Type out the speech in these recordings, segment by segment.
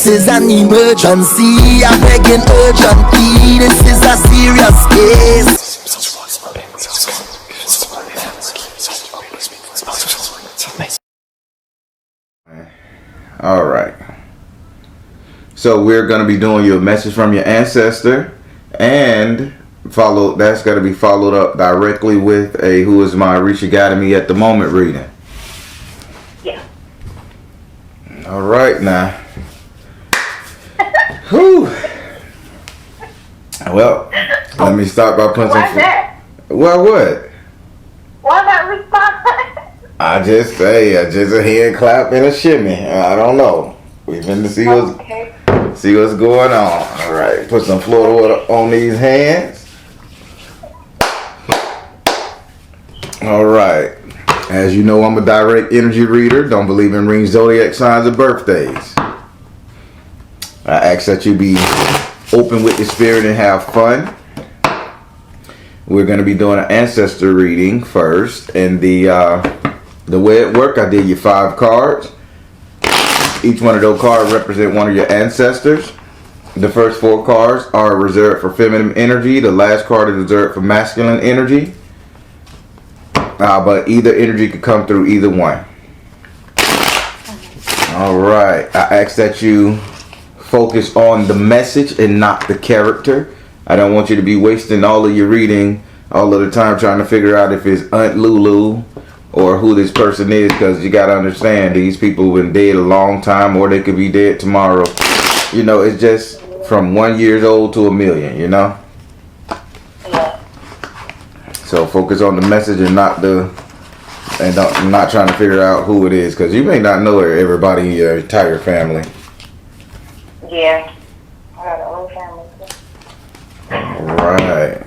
is an emergency. I'm begging urgently. This is a serious case. All right. So we're going to be doing your message from your ancestor, and that's going to be followed up directly with a Who Is My Orisha Guiding Me at the Moment reading. Yeah. All right now. Whew. Well, let me start by punching. Why's that? Well, what? Why not respond? I just a hand clap and a shimmy. I don't know. We've been to see what's going on. All right, put some Florida water on these hands. All right. As you know, I'm a direct energy reader. Don't believe in ring zodiac signs or birthdays. I ask that you be open with the spirit and have fun. We're going to be doing an ancestor reading first, and the way it worked, I did you 5 cards. Each one of those cards represent one of your ancestors. The first 4 cards are reserved for feminine energy. The last card is reserved for masculine energy. But either energy could come through either one. All right. I ask that you focus on the message and not the character. I don't want you to be wasting all of your reading all of the time trying to figure out if it's Aunt Lulu or who this person is, because you got to understand these people have been dead a long time, or they could be dead tomorrow. You know, it's just from 1 year old to 1,000,000, you know? Yeah. So focus on the message and not not trying to figure out who it is, because you may not know everybody in your entire family. Yeah. I got a whole family. All right.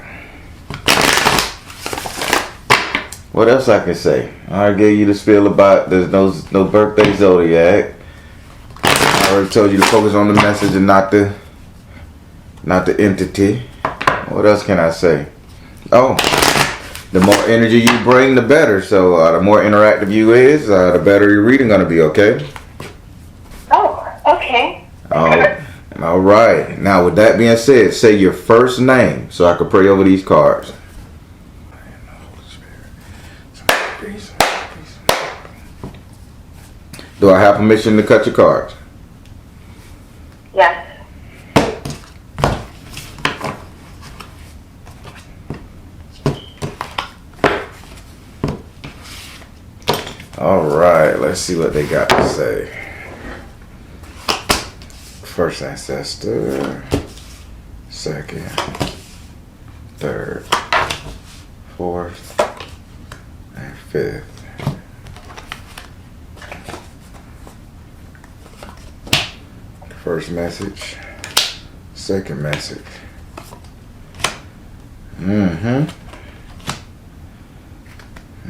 What else I can say? I gave you the spiel about there's no birthday zodiac. I already told you to focus on the message and not the entity. What else can I say? Oh, the more energy you bring, the better. So the more interactive you is, the better your reading gonna be. Okay. Oh, okay. All right. Now, with that being said, say your first name so I can pray over these cards. Do I have permission to cut your cards? Yes. All right. Let's see what they got to say. First ancestor, second, third, fourth, and fifth. First message, second message.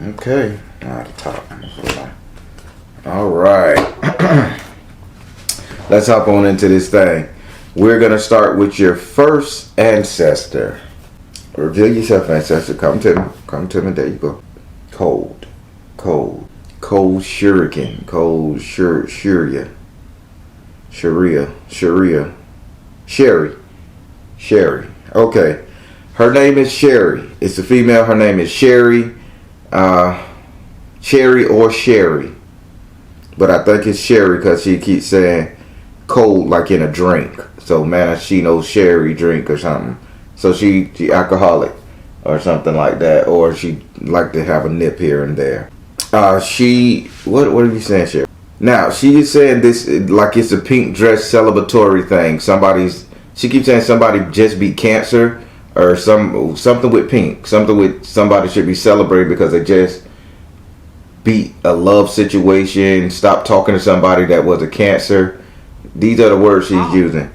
Okay, now the top. All right. Let's hop on into this thing. We're going to start with your first ancestor. Reveal yourself, ancestor. Come to me. Come to me. There you go. Cold. Cold. Cold shuriken. Cold Sharia. Sherry. Okay. Her name is Sherry. It's a female. Her name is Sherry. Cherry or Sherry. But I think it's Sherry because she keeps saying cold like in a drink. So man, she knows sherry drink or something. So she alcoholic or something like that, or she like to have a nip here and there. What are you saying, Sherry? Now she is saying this like it's a pink dress celebratory thing. She keeps saying somebody just beat cancer or something with pink. Something with somebody should be celebrated because they just beat a love situation, stop talking to somebody that was a cancer. These are the words she's using.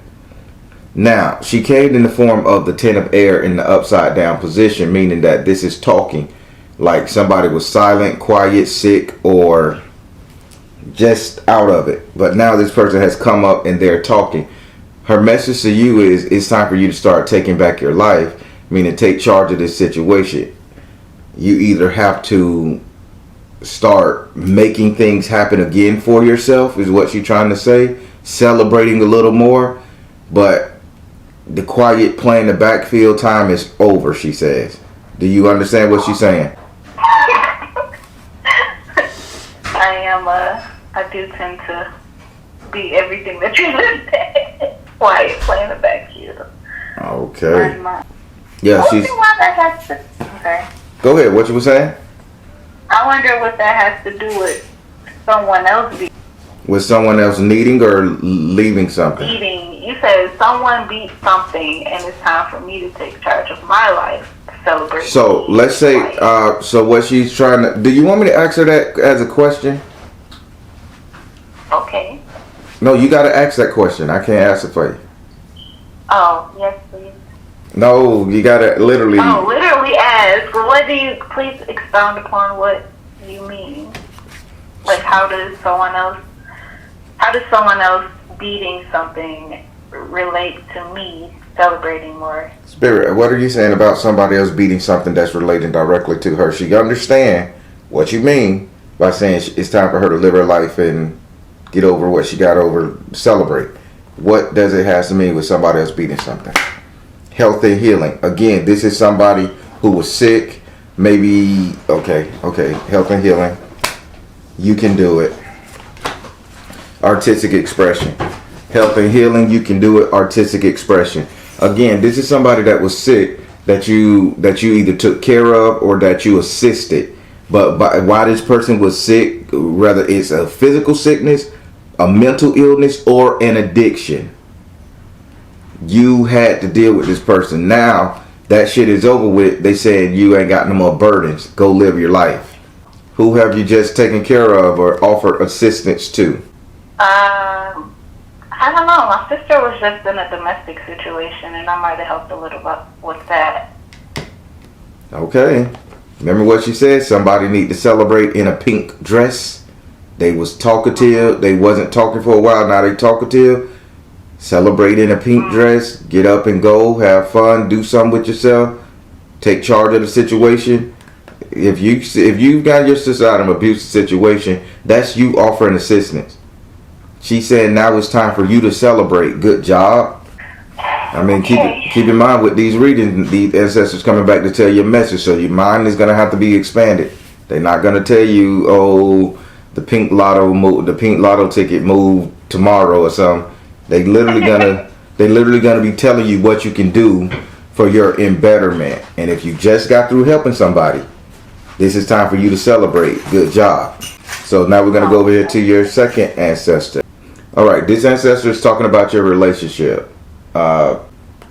Now, she came in the form of the 10 of air in the upside down position, meaning that this is talking. Like somebody was silent, quiet, sick, or just out of it. But now this person has come up and they're talking. Her message to you is it's time for you to start taking back your life, meaning take charge of this situation. You either have to start making things happen again for yourself, is what she's trying to say. celebrating a little more, but the quiet playing the backfield time is over, she says. Do you understand what she's saying? I do tend to be everything that you just said. Quiet, playing the backfield. Okay. Yeah, I she's... wonder why that has to... Okay. Go ahead, what you were saying? I wonder what that has to do with someone else being... With someone else needing or leaving something? Eating. You said someone beat something and it's time for me to take charge of my life. Celebrate. So, let's say, so what she's trying to... Do you want me to ask her that as a question? Okay. No, you got to ask that question. I can't answer for you. Oh, yes, please. No, you got to literally... Oh, literally ask. What do you... Please expound upon what you mean. Like, how does someone else beating something relate to me celebrating more? Spirit, what are you saying about somebody else beating something that's relating directly to her? She understand what you mean by saying it's time for her to live her life and get over what she got over, celebrate. What does it have to mean with somebody else beating something? Health and healing. Again, this is somebody who was sick, maybe, okay, health and healing. You can do it. Artistic expression. Health and healing, you can do it. Artistic expression. Again, this is somebody that was sick that you either took care of or that you assisted. But why this person was sick, whether it's a physical sickness, a mental illness, or an addiction, you had to deal with this person. Now that shit is over with. They said you ain't got no more burdens. Go live your life. Who have you just taken care of or offered assistance to? I don't know. My sister was just in a domestic situation, and I might have helped a little bit with that. Okay. Remember what she said? Somebody need to celebrate in a pink dress. They was talkative. They wasn't talking for a while. Now they talkative. Celebrate in a pink dress. Get up and go. Have fun. Do something with yourself. Take charge of the situation. If you got your sister out of an abusive situation, that's you offering assistance. She said now it's time for you to celebrate. Good job. I mean, keep in mind with these readings, these ancestors coming back to tell you a message, so your mind is going to have to be expanded. They're not going to tell you, oh, the pink lotto ticket moved tomorrow or something. They literally gonna be telling you what you can do for your embetterment. And if you just got through helping somebody, this is time for you to celebrate. Good job. So now we're gonna go over here to your second ancestor. All right, this ancestor is talking about your relationship.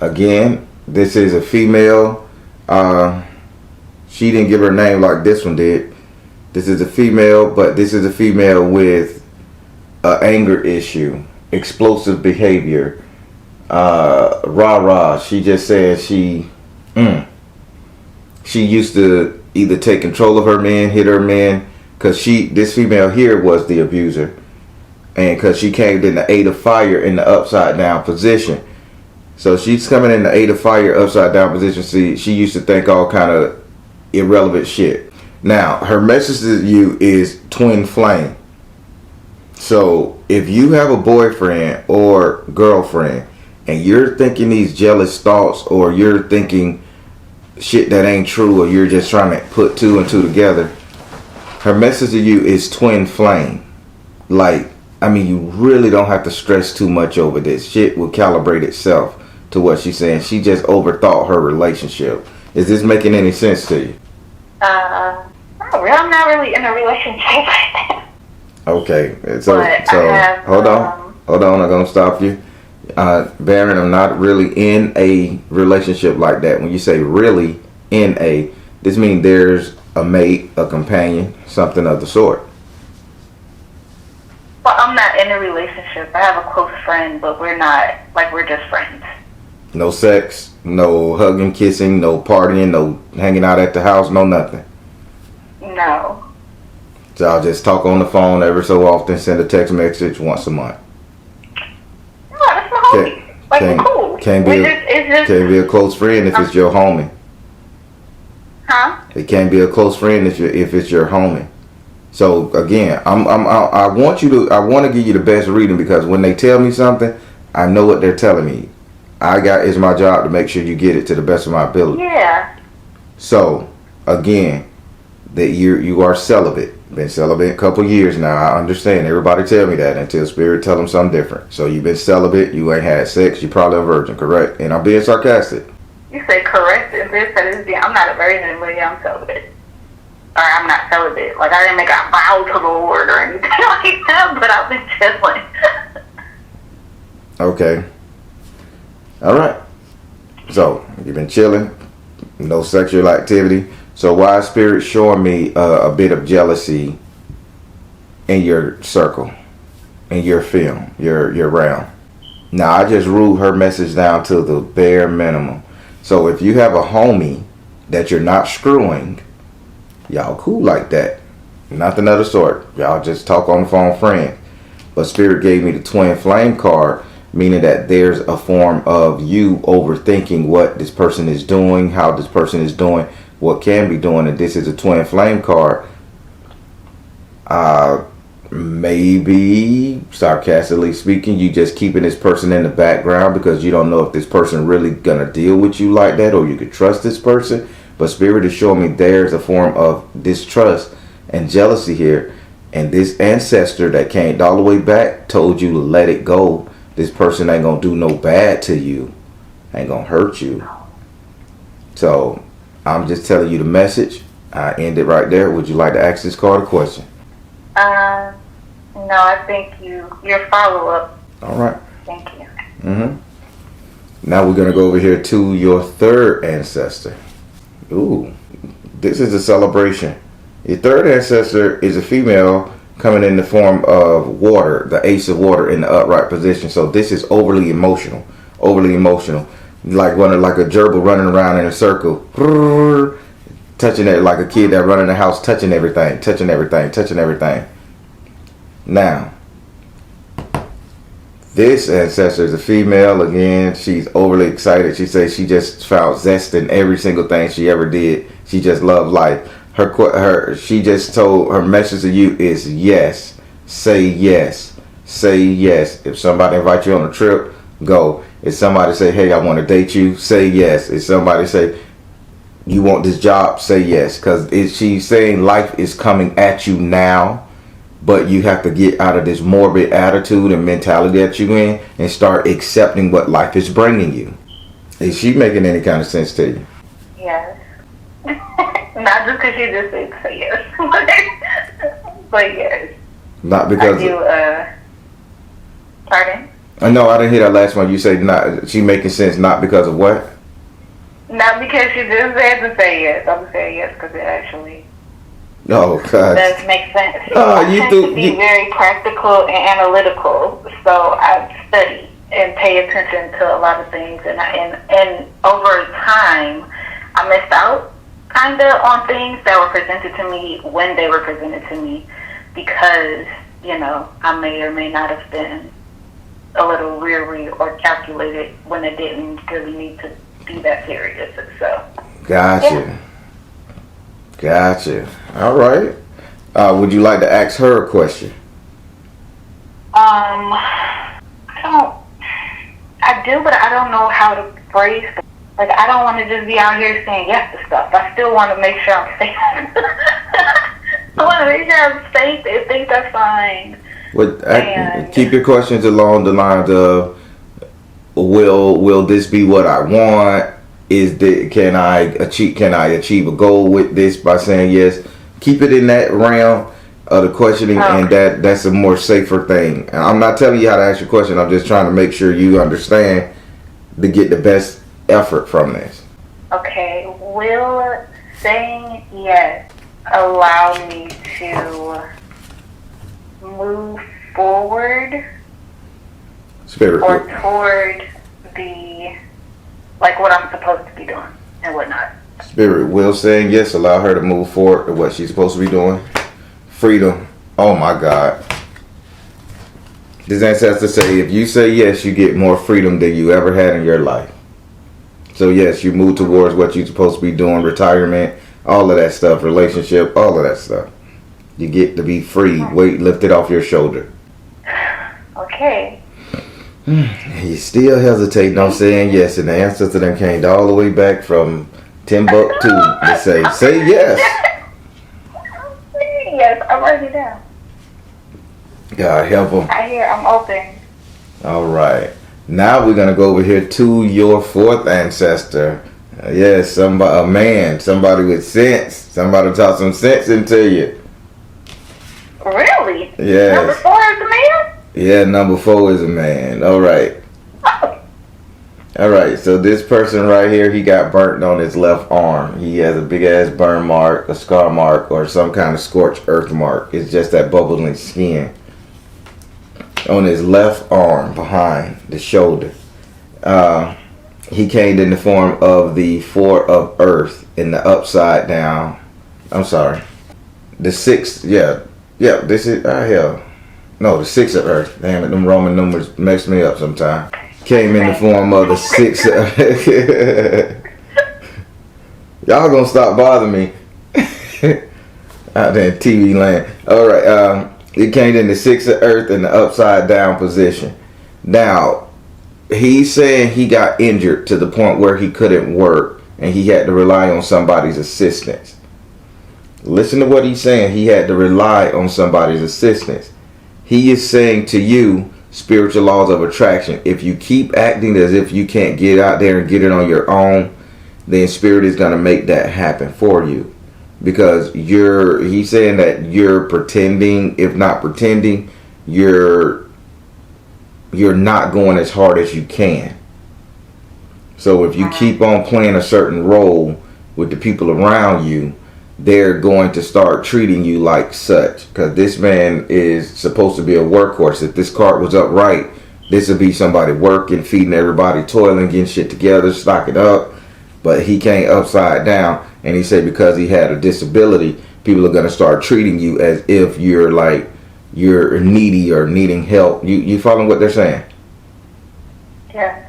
Again, this is a female. She didn't give her name like this one did. This is a female, but this is a female with an anger issue, explosive behavior, rah-rah. She just said she used to either take control of her man, hit her man, because this female here was the abuser, and because she came in the 8 of fire in the upside down position. So she's coming in the 8 of fire upside down position. See, she used to think all kind of irrelevant shit. Now, her message to you is twin flame. So if you have a boyfriend or girlfriend and you're thinking these jealous thoughts, or you're thinking shit that ain't true, or you're just trying to put 2 and 2 together, her message to you is twin flame. Like, I mean, you really don't have to stress too much over this. Shit will calibrate itself to what she's saying. She just overthought her relationship. Is this making any sense to you? I'm not really in a relationship right now. Okay, so hold on, I'm gonna stop you. Baron, I'm not really in a relationship like that. When you say really in a, this means there's a mate, a companion, something of the sort. Well, I'm not in a relationship. I have a close friend, but we're not, like, we're just friends. No sex, no hugging, kissing, no partying, no hanging out at the house, no nothing. No. So I'll just talk on the phone every so often, send a text message once a month. No, that's my homie. We're cool. Can't be a close friend if it's your homie. Huh? It can't be a close friend if it's your homie. So again, I want to give you the best reading, because when they tell me something, I know what they're telling me. It's my job to make sure you get it to the best of my ability. Yeah. So again, that you are celibate. Been celibate a couple years now. I understand. Everybody tell me that until Spirit tell them something different. So you've been celibate. You ain't had sex. You probably a virgin, correct? And I'm being sarcastic. You say correct in this, I'm not a virgin, but yeah, I'm celibate. Or I'm not celibate. Like, I didn't make a vow to the Lord or anything like that, but I've been chilling. Okay. All right. So you've been chilling. No sexual activity. So why is Spirit showing me a bit of jealousy in your circle, in your film, your realm? Now, I just ruled her message down to the bare minimum. So if you have a homie that you're not screwing, y'all cool like that. Nothing of the sort. Y'all just talk on the phone friends. But Spirit gave me the twin flame card, meaning that there's a form of you overthinking what this person is doing, how this person is doing, what can be doing. And this is a twin flame card. Maybe, sarcastically speaking, you just keeping this person in the background because you don't know if this person really gonna deal with you like that, or you could trust this person. But Spirit is showing me there's a form of distrust and jealousy here. And this ancestor that came all the way back told you to let it go. This person ain't gonna do no bad to you, ain't gonna hurt you. So I'm just telling you the message. I end it right there. Would you like to ask this card a question? No, I think your follow-up. All right. Thank you. Now we're going to go over here to your third ancestor. Ooh, this is a celebration. Your third ancestor is a female coming in the form of water, the ace of water in the upright position. So this is overly emotional. Like a gerbil running around in a circle, touching it like a kid that running the house, touching everything. Now, this ancestor is a female. Again, she's overly excited. She says she just found zest in every single thing she ever did. She just loved life. She just told her message to you is yes. Say yes. Say yes. If somebody invites you on a trip, go. If somebody say, hey, I want to date you, say yes. If somebody say, you want this job, say yes. Because she's saying life is coming at you now. But you have to get out of this morbid attitude and mentality that you're in and start accepting what life is bringing you. Is she making any kind of sense to you? Yes. Not just because you just said say yes. But yes. Not because pardon? No, I didn't hear that last one. You say not. She making sense not because of what? Not because she just said to say yes. I'm saying yes because it actually... Oh, God. Does make sense. Oh, I tend to be very practical and analytical, so I study and pay attention to a lot of things, and over time, I missed out kind of on things that were presented to me when they were presented to me, because I may or may not have been a little weary or calculated when it didn't really need to be that serious. So. Gotcha. Yeah. Gotcha. All right. Would you like to ask her a question? I do, but I don't know how to phrase it. Like, I don't want to just be out here saying yes to stuff. I still want to make sure I'm safe. I want to make sure I'm safe and think that's fine. Keep your questions along the lines of, will this be what I want? Can I achieve a goal with this by saying yes? Keep it in that realm of the questioning, and that's a more safer thing. And I'm not telling you how to ask your question. I'm just trying to make sure you understand to get the best effort from this. Okay, will saying yes allow me to move forward Spirit. or toward what I'm supposed to be doing and whatnot? Spirit will saying yes allow her to move forward to what she's supposed to be doing. Freedom. Oh my God. This ancestor say if you say yes, you get more freedom than you ever had in your life. So yes, you move towards what you're supposed to be doing, retirement, all of that stuff, relationship, all of that stuff. You get to be free. Weight lifted off your shoulder. Okay. You still hesitating on saying yes, and the ancestor then came all the way back from Timbuktu to say yes. Yes, I'm writing it down. God help him. I'm open. All right. Now we're going to go over here to your fourth ancestor. Yes, a man, somebody with sense. Somebody talk some sense into you. Really? Yes. Number 4 is a man? Yeah, number 4 is a man. All right. Oh. All right, so this person right here, he got burnt on his left arm. He has a big-ass burn mark, a scar mark, or some kind of scorched earth mark. It's just that bubbling skin on his left arm behind the shoulder. He came in the form of the 4 of earth in the upside down. I'm sorry. The 6, this is, hell. No, the 6 of earth. Damn it, them Roman numbers mess me up sometimes. Came in the form of the 6 of Y'all gonna stop bothering me. Out there in TV land. Alright, it came in the 6 of earth in the upside down position. Now, he's saying he got injured to the point where he couldn't work and he had to rely on somebody's assistance. Listen to what he's saying. He had to rely on somebody's assistance. He is saying to you, spiritual laws of attraction, if you keep acting as if you can't get out there and get it on your own, then spirit is going to make that happen for you. Because he's saying that you're pretending, if not pretending, you're not going as hard as you can. So if you keep on playing a certain role with the people around you, they're going to start treating you like such. Because this man is supposed to be a workhorse. If this cart was upright, this would be somebody working, feeding everybody, toiling, getting shit together, stocking up. But he came upside down, and he said because he had a disability, people are going to start treating you as if you're needy or needing help. You following what they're saying? Yeah.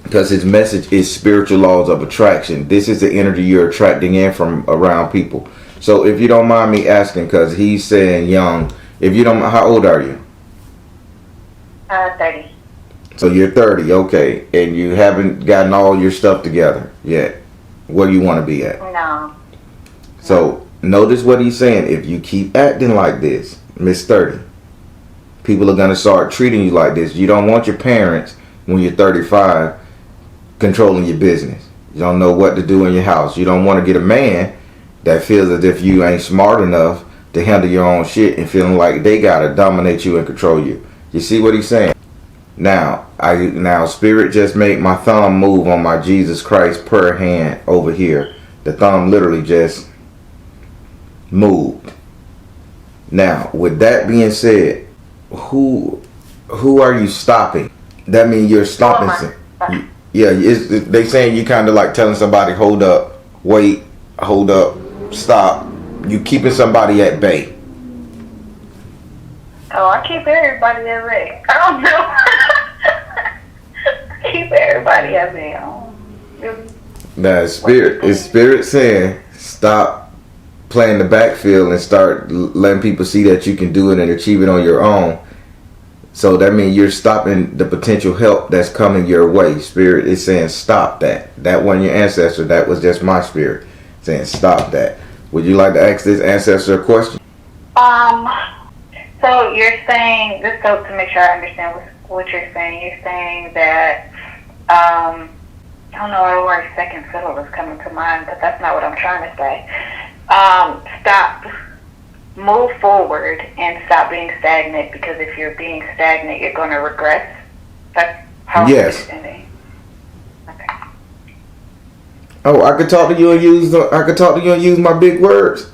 Because his message is spiritual laws of attraction. This is the energy you're attracting in from around people. So if you don't mind me asking, because he's saying young, if you don't, how old are you? 30. So you're 30, okay, and you haven't gotten all your stuff together yet. Where do you want to be at? No. So notice what he's saying. If you keep acting like this, Miss 30, people are going to start treating you like this. You don't want your parents, when you're 35, controlling your business. You don't know what to do in your house. You don't want to get a man that feels as if you ain't smart enough to handle your own shit and feeling like they got to dominate you and control you. You see what he's saying? Now spirit just made my thumb move on my Jesus Christ prayer hand over here. The thumb literally just moved. Now, with that being said, who are you stopping? That means you're stopping. Yeah, they saying you kind of like telling somebody, hold up, wait, hold up, stop. You keeping somebody at bay. Oh, I keep everybody at bay. I don't know. I keep everybody at bay. Now, spirit saying, stop playing the backfield and start letting people see that you can do it and achieve it on your own. So that means you're stopping the potential help that's coming your way. Spirit is saying stop that. That wasn't your ancestor. That was just my spirit saying stop that. Would you like to ask this ancestor a question? So you're saying, just so to make sure I understand what you're saying, you're saying that, I don't know why the word second fiddle was coming to mind, but that's not what I'm trying to say. Stop. Move forward and stop being stagnant, because if you're being stagnant, you're going to regress. That's how I'm understanding. Okay. Oh, I could talk to you and use my big words.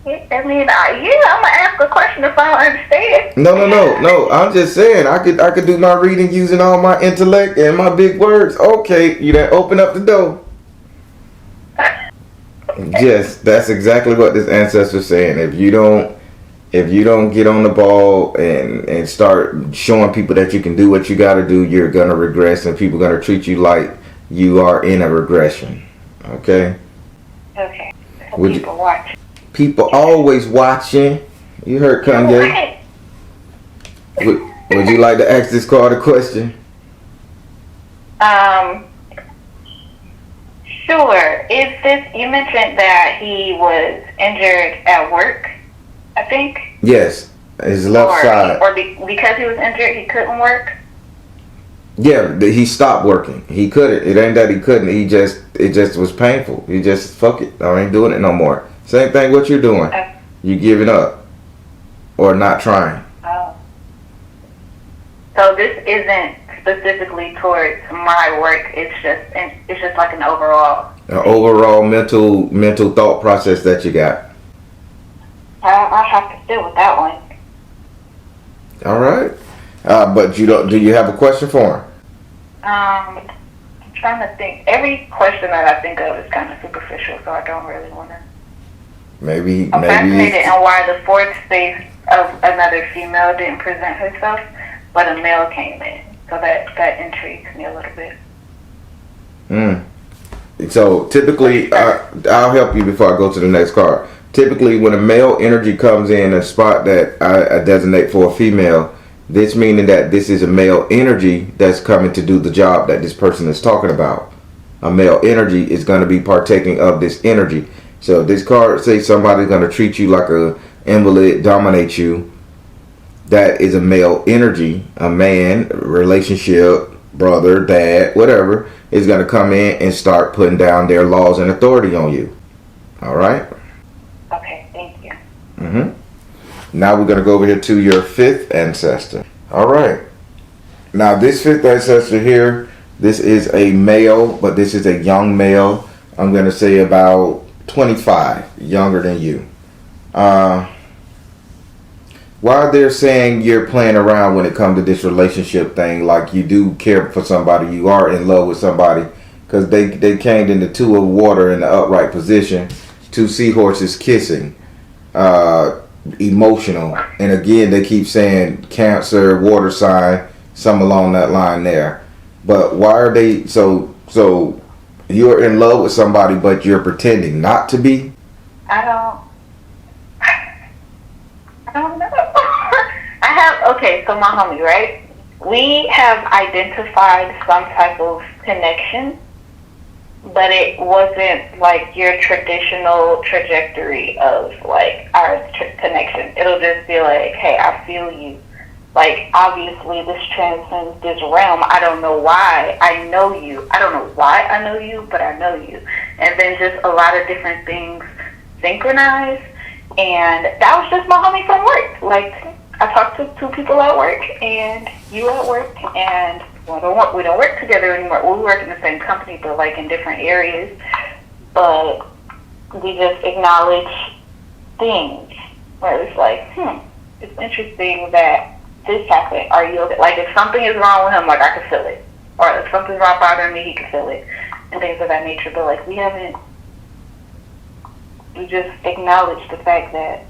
I mean, I'm gonna ask a question if I don't understand. No. I'm just saying I could do my reading using all my intellect and my big words. Okay, you done open up the door. Yes, that's exactly what this ancestor's saying. If you don't get on the ball and start showing people that you can do what you got to do, you're gonna regress, and people are gonna treat you like you are in a regression. Okay. Okay. So people watch. People always watching. You heard Kanye. Would you like to ask this card a question? Sure. Is this, you mentioned that he was injured at work, I think? Yes, his left side. Or because he was injured, he couldn't work? Yeah, he stopped working. He couldn't. It ain't that he couldn't. It just was painful. He just, fuck it, I ain't doing it no more. Same thing what you're doing. You giving up. Or not trying. Oh. So this isn't specifically towards my work. It's just like an overall. An overall mental thought process that you got. I have to sit with that one. All right. But do you have a question for him? I'm trying to think. Every question that I think of is kind of superficial, so I don't really want to. Maybe. I'm fascinated in why the fourth space of another female didn't present herself, but a male came in. So that intrigues me a little bit. So typically, I'll help you before I go to the next card. Typically, when a male energy comes in a spot that I designate for a female, this meaning that this is a male energy that's coming to do the job that this person is talking about. A male energy is going to be partaking of this energy. So this card say somebody's going to treat you like a invalid, dominate you. That is a male energy. A man, relationship, brother, dad, whatever, is going to come in and start putting down their laws and authority on you. All right? Okay, thank you. Now we're going to go over here to your fifth ancestor. All right. Now this fifth ancestor here, this is a male, but this is a young male. I'm going to say about 25, younger than you. While they're saying you're playing around when it comes to this relationship thing, like you do care for somebody, you are in love with somebody, because they came in the two of water in the upright position, two seahorses kissing, emotional, and again they keep saying Cancer, water sign, some along that line there. But why are they so you're in love with somebody but you're pretending not to be? I don't know. Okay, so my homie, right? We have identified some type of connection, but it wasn't like your traditional trajectory of like our connection. It'll just be like, hey, I feel you. Like, obviously this transcends this realm. I don't know why I know you. I don't know why I know you, but I know you. And then just a lot of different things synchronize. And that was just my homie from work. Like, I talked to two people at work, and you at work, and we don't work together anymore. We work in the same company, but like in different areas. But we just acknowledge things where it's like, it's interesting that this happened. Are you okay? Like, if something is wrong with him, like, I can feel it. Or if something's wrong bothering me, he can feel it. And things of that nature. But like, we just acknowledge the fact that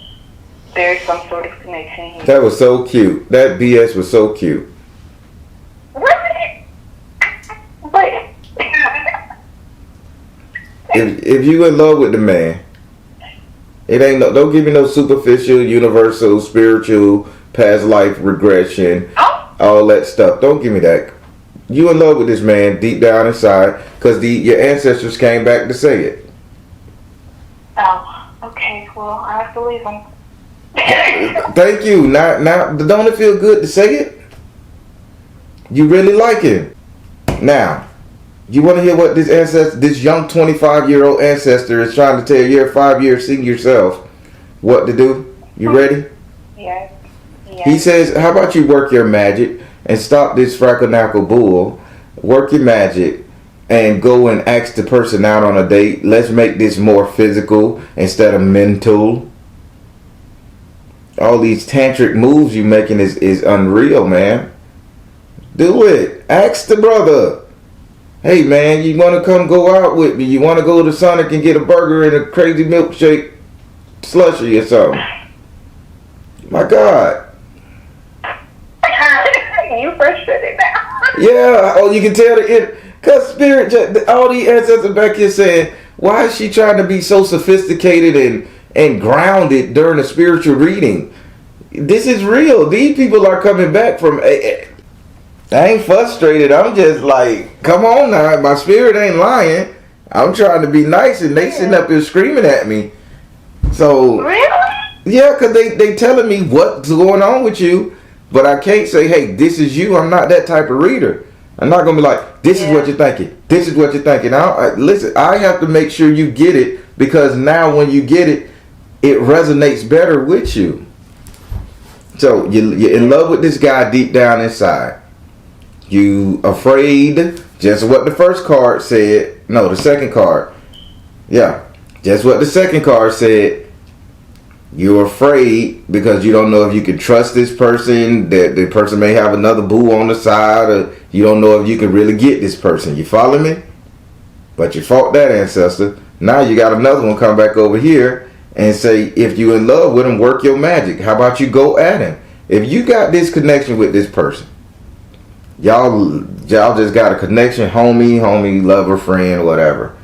there's some sort of connection here. That was so cute. That BS was so cute. Really? But if you in love with the man, it ain't don't give me no superficial, universal, spiritual, past life regression, all that stuff. Don't give me that. You in love with this man deep down inside, because your ancestors came back to say it. Oh, okay. Well, I believe him. Thank you. Now, don't it feel good to say it? You really like him. Now, you want to hear what this young 25-year-old ancestor is trying to tell your 5-year senior self what to do? You ready? Yes. He says, how about you work your magic and stop this frackalnackle bull, work your magic, and go and ask the person out on a date. Let's make this more physical instead of mental. All these tantric moves you making is unreal, man. Do it. Ask the brother. Hey, man, you want to come go out with me? You want to go to Sonic and get a burger and a crazy milkshake slushy or something? My God. You frustrated now. Yeah. Oh, you can tell because spirit, all the ancestors back here saying, why is she trying to be so sophisticated and grounded during a spiritual reading? this is real. These people are coming back from. I ain't frustrated. I'm just like, come on now. My spirit ain't lying. I'm trying to be nice, and they sitting up here screaming at me. So Really? yeah, because they telling me what's going on with you, but I can't say, hey, this is you. I'm not that type of reader. I'm not gonna be like, this is what you're thinking. This is what you're thinking. Listen, I have to make sure you get it, because now when you get it, it resonates better with you. So you're in love with this guy deep down inside. You afraid, just what the first card said. No, the second card. Yeah, just what the second card said. You're afraid because you don't know if you can trust this person, that the person may have another boo on the side, or you don't know if you can really get this person. You follow me? But you fought that, ancestor. Now you got another one come back over here and say, if you in love with him, work your magic. How about you go at him? If you got this connection with this person, y'all just got a connection, homie, lover, friend, whatever.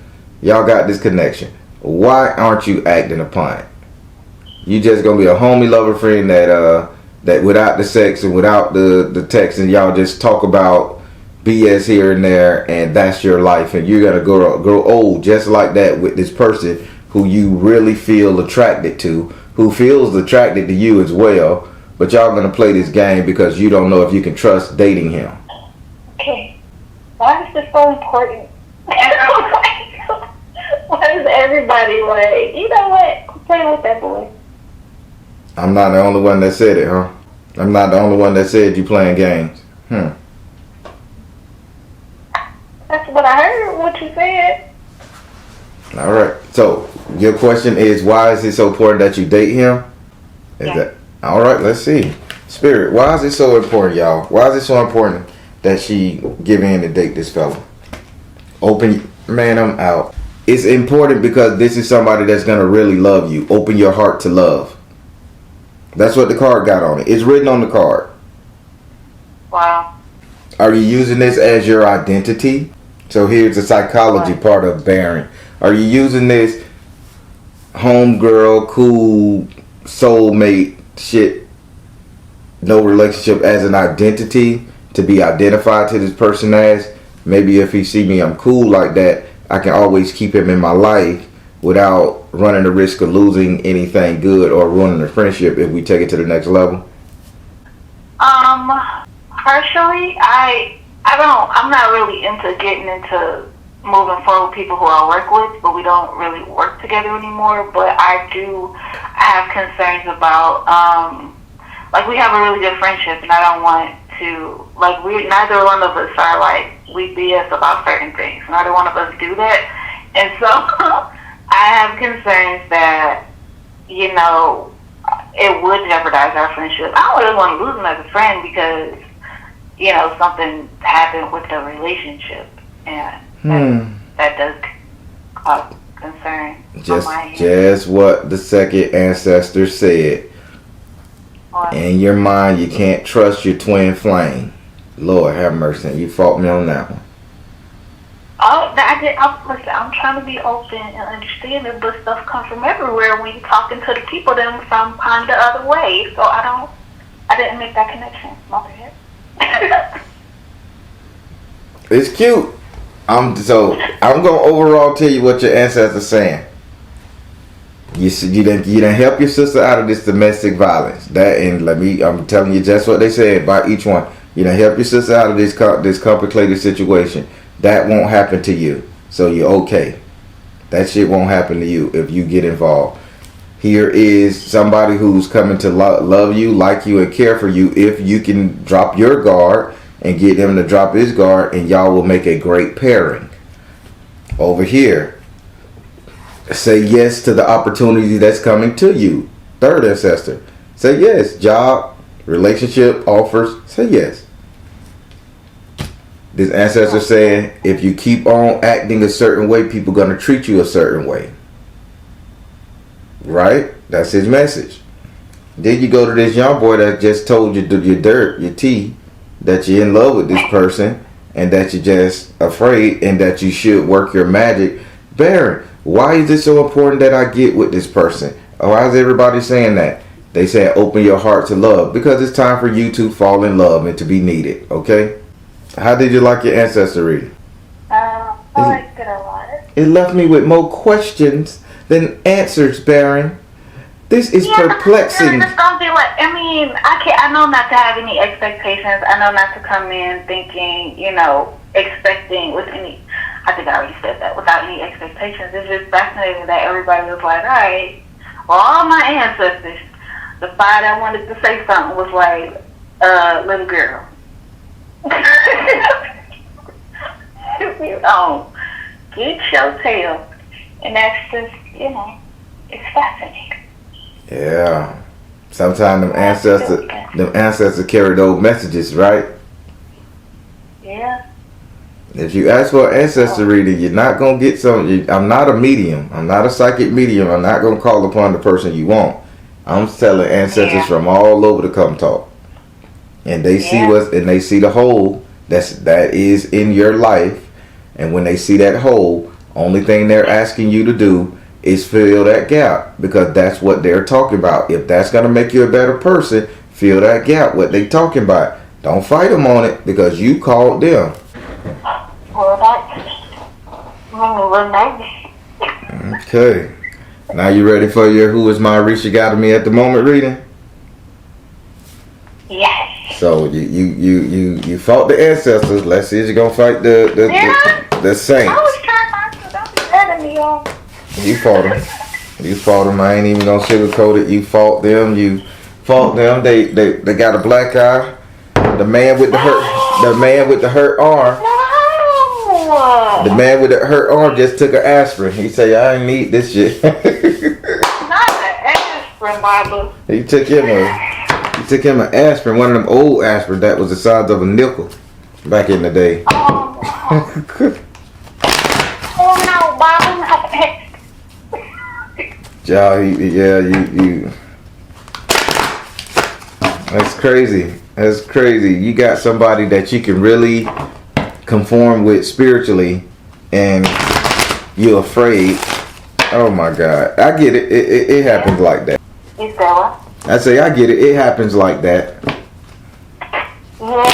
Y'all got this connection. Why aren't you acting upon it? You just gonna be a homie, lover, friend that without the sex and without the text, and y'all just talk about BS here and there, and that's your life, and you're gonna grow old just like that with this person who you really feel attracted to, who feels attracted to you as well, but y'all gonna play this game because you don't know if you can trust dating him. Okay. Why is this so important? Why is everybody like, you know what? Play with that boy. I'm not the only one that said it, huh? I'm not the only one that said you playing games. That's what I heard, what you said. All right. So your question is, why is it so important that you date him? That all right? Let's see. Spirit, why is it so important, y'all? Why is it so important that she give in and date this fella? Open, man, I'm out. It's important because this is somebody that's gonna really love you. Open your heart to love. That's what the card got on it. It's written on the card. Wow. Are you using this as your identity? So here's the psychology part of bearing. Are you using this homegirl, cool, soulmate shit, no relationship as an identity to be identified to this person as? Maybe if he see me, I'm cool like that, I can always keep him in my life without running the risk of losing anything good or ruining the friendship if we take it to the next level? Personally, I'm not really into getting into moving forward with people who I work with, but we don't really work together anymore. But I have concerns about, like, we have a really good friendship, and I don't want to, like, neither one of us are like, we BS about certain things. Neither one of us do that. And so I have concerns that, you know, it would jeopardize our friendship. I don't really want to lose him as a friend because, you know, something happened with the relationship, and that does cause concern on my end. Just what the second ancestor said. What? In your mind, you can't trust your twin flame. Lord have mercy. You fought me on that one. Oh, listen, I'm trying to be open and understanding, but stuff comes from everywhere when you're talking to the people that are from pond the other way. So I didn't make that connection. My bad. It's cute. I'm gonna overall tell you what your ancestors saying. You didn't help your sister out of this domestic violence. I'm telling you just what they said by each one. You didn't help your sister out of this complicated situation. That won't happen to you. So you're okay. That shit won't happen to you if you get involved. Here is somebody who's coming to love you, like you, and care for you if you can drop your guard and get him to drop his guard, and y'all will make a great pairing. Over here, say yes to the opportunity that's coming to you. Third ancestor. Say yes. Job, relationship, offers. Say yes. This ancestor saying, if you keep on acting a certain way, people gonna treat you a certain way. Right? That's his message. Then you go to this young boy that just told you your dirt, your tea, that you're in love with this person, and that you're just afraid, and that you should work your magic. Baron, why is it so important that I get with this person? Why is everybody saying that? They say open your heart to love because it's time for you to fall in love and to be needed. Okay. How did you like your ancestor reading? I liked it a lot. It left me with more questions than answers, Baron. This is perplexing. It's gonna be like, I know not to have any expectations. I know not to come in thinking, expecting with any. I think I already said that, without any expectations. It's just fascinating that everybody was like, all right, well, all my ancestors, the 5 that wanted to say something was like, little girl. Get your tail. And that's just, it's fascinating. Yeah. Sometimes them ancestors carry those messages, right? Yeah. If you ask for an ancestor reading, you're not going to get some. I'm not a medium. I'm not a psychic medium. I'm not going to call upon the person you want. I'm telling ancestors from all over to come talk. And they see they see the hole that is in your life. And when they see that hole, only thing they're asking you to do is fill that gap, because that's what they're talking about. If that's going to make you a better person, fill that gap, what they talking about. Don't fight them on it, because you called them. Okay. Now you ready for your Who Is My Orisha Got Me at the Moment reading? Yes. So you fought the ancestors. Let's see if you're gonna fight the saints. I was trying not to. Don't be mad at me, y'all. You fought them. You fought them. I ain't even gonna sugarcoat it. You fought them. They got a black eye. The man with the hurt arm. No. The man with the hurt arm just took an aspirin. He say, I ain't need this shit. Not an aspirin, Baba. He took him an aspirin, one of them old aspirin that was the size of a nickel back in the day. Oh no, Baba. You. That's crazy. That's crazy. You got somebody that you can really conform with spiritually, and you're afraid. Oh my God. I get it. It happens like that. You said what? I say I get it. It happens like that. Yeah.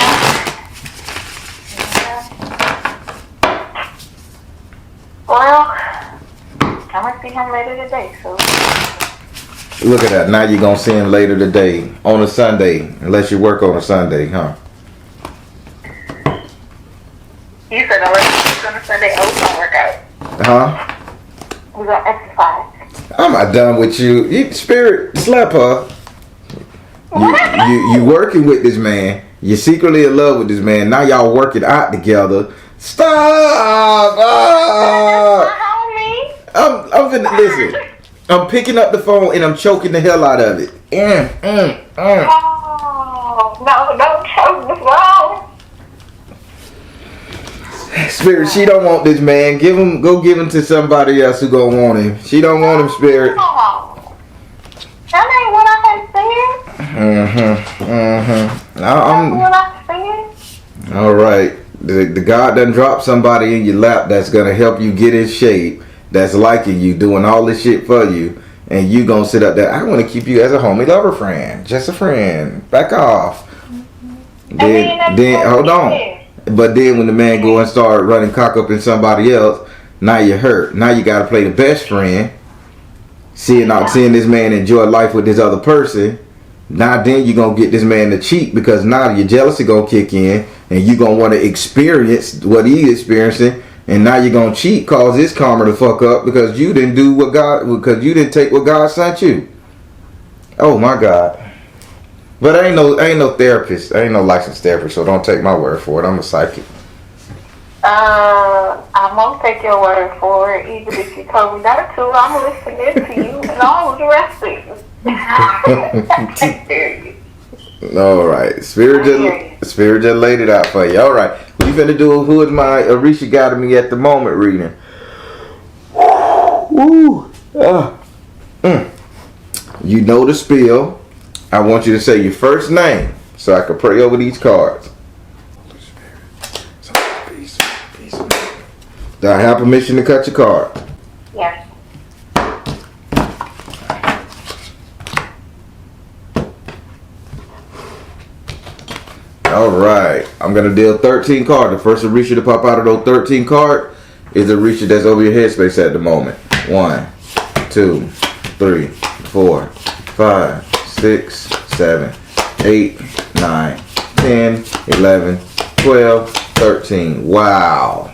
Well, I'm gonna see him later today, so. Look at that. Now you're going to see him later today on a Sunday, unless you work on a Sunday, huh? You said unless on a Sunday, I was gonna work out. Huh? We're gonna exercise. I'm not done with you. Spirit, slap her. You working with this man. You're secretly in love with this man. Now y'all working out together. Stop! I'm finna listen. I'm picking up the phone and I'm choking the hell out of it. Oh, no, don't choke the phone. Spirit, she don't want this man. Go give him to somebody else who gonna want him. She don't want him, Spirit. Oh, that ain't what I had said. That's what I said. All right. The God done dropped somebody in your lap that's gonna help you get in shape, that's liking you, doing all this shit for you, and you gonna sit up there. I want to keep you as a homie lover friend, just a friend. Back off. Then hold on. But then when the man go and start running cock up in somebody else, now you're hurt. Now you gotta play the best friend, seeing this man enjoy life with this other person. Now then you're gonna get this man to cheat, because now your jealousy gonna kick in and you gonna want to experience what he's experiencing, and now you're gonna cheat, cause his karma to fuck up because you didn't didn't take what God sent you. Oh my God. But I ain't no therapist. I ain't no licensed therapist, so don't take my word for it. I'm a psychic. I'm gonna take your word for it, even if you told me not to. I'm listening to you and all the rest of you. All right, Spirit just laid it out for you. All right, we finna do Who Is My Orisha Got Me at the Moment reading. Woo. You know the spiel. I want you to say your first name so I can pray over these cards. Do I have permission to cut your card? Yes. Alright. I'm going to deal 13 cards. The first Orisha to pop out of those 13 cards is the Orisha that's over your headspace at the moment. 1, 2, 3, 4, 5, 6, 7, 8, 9, 10, 11, 12, 13. Wow.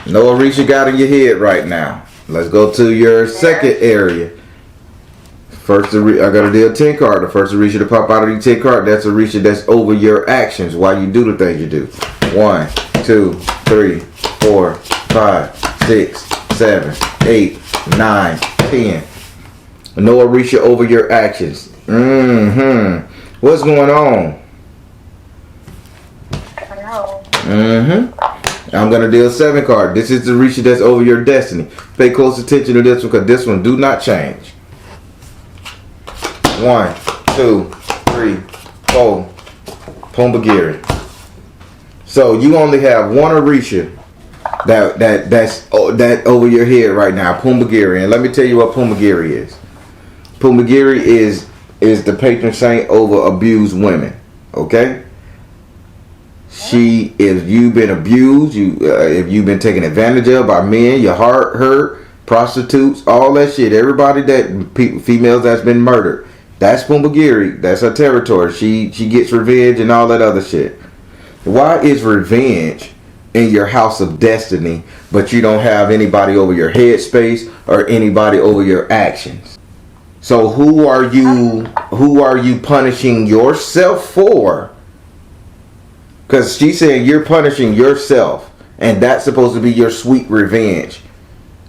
No Orisha got in your head right now. Let's go to your second area. First, I got to deal 10 cards. The first Orisha to pop out of these 10 cards, that's Orisha that's over your actions while you do the things you do. 1, 2, 3, 4, 5, 6, 7, 8, 9, 10. No Orisha over your actions. What's going on? I don't know. I'm going to deal 7 cards. This is the Orisha that's over your destiny. Pay close attention to this one because this one do not change. 1, 2, 3, 4. Pumagary. So you only have one Orisha that's over your head right now. Pumagary. And let me tell you what Pumagary is. Pumagary is the patron saint over abused women. Okay? If you've been abused, if you've been taken advantage of by men, your heart hurt, prostitutes, all that shit, everybody females that's been murdered, that's Pumagary. That's her territory. She gets revenge and all that other shit. Why is revenge in your house of destiny, but you don't have anybody over your headspace or anybody over your actions? So who are you punishing yourself for? Because she's saying you're punishing yourself, and that's supposed to be your sweet revenge.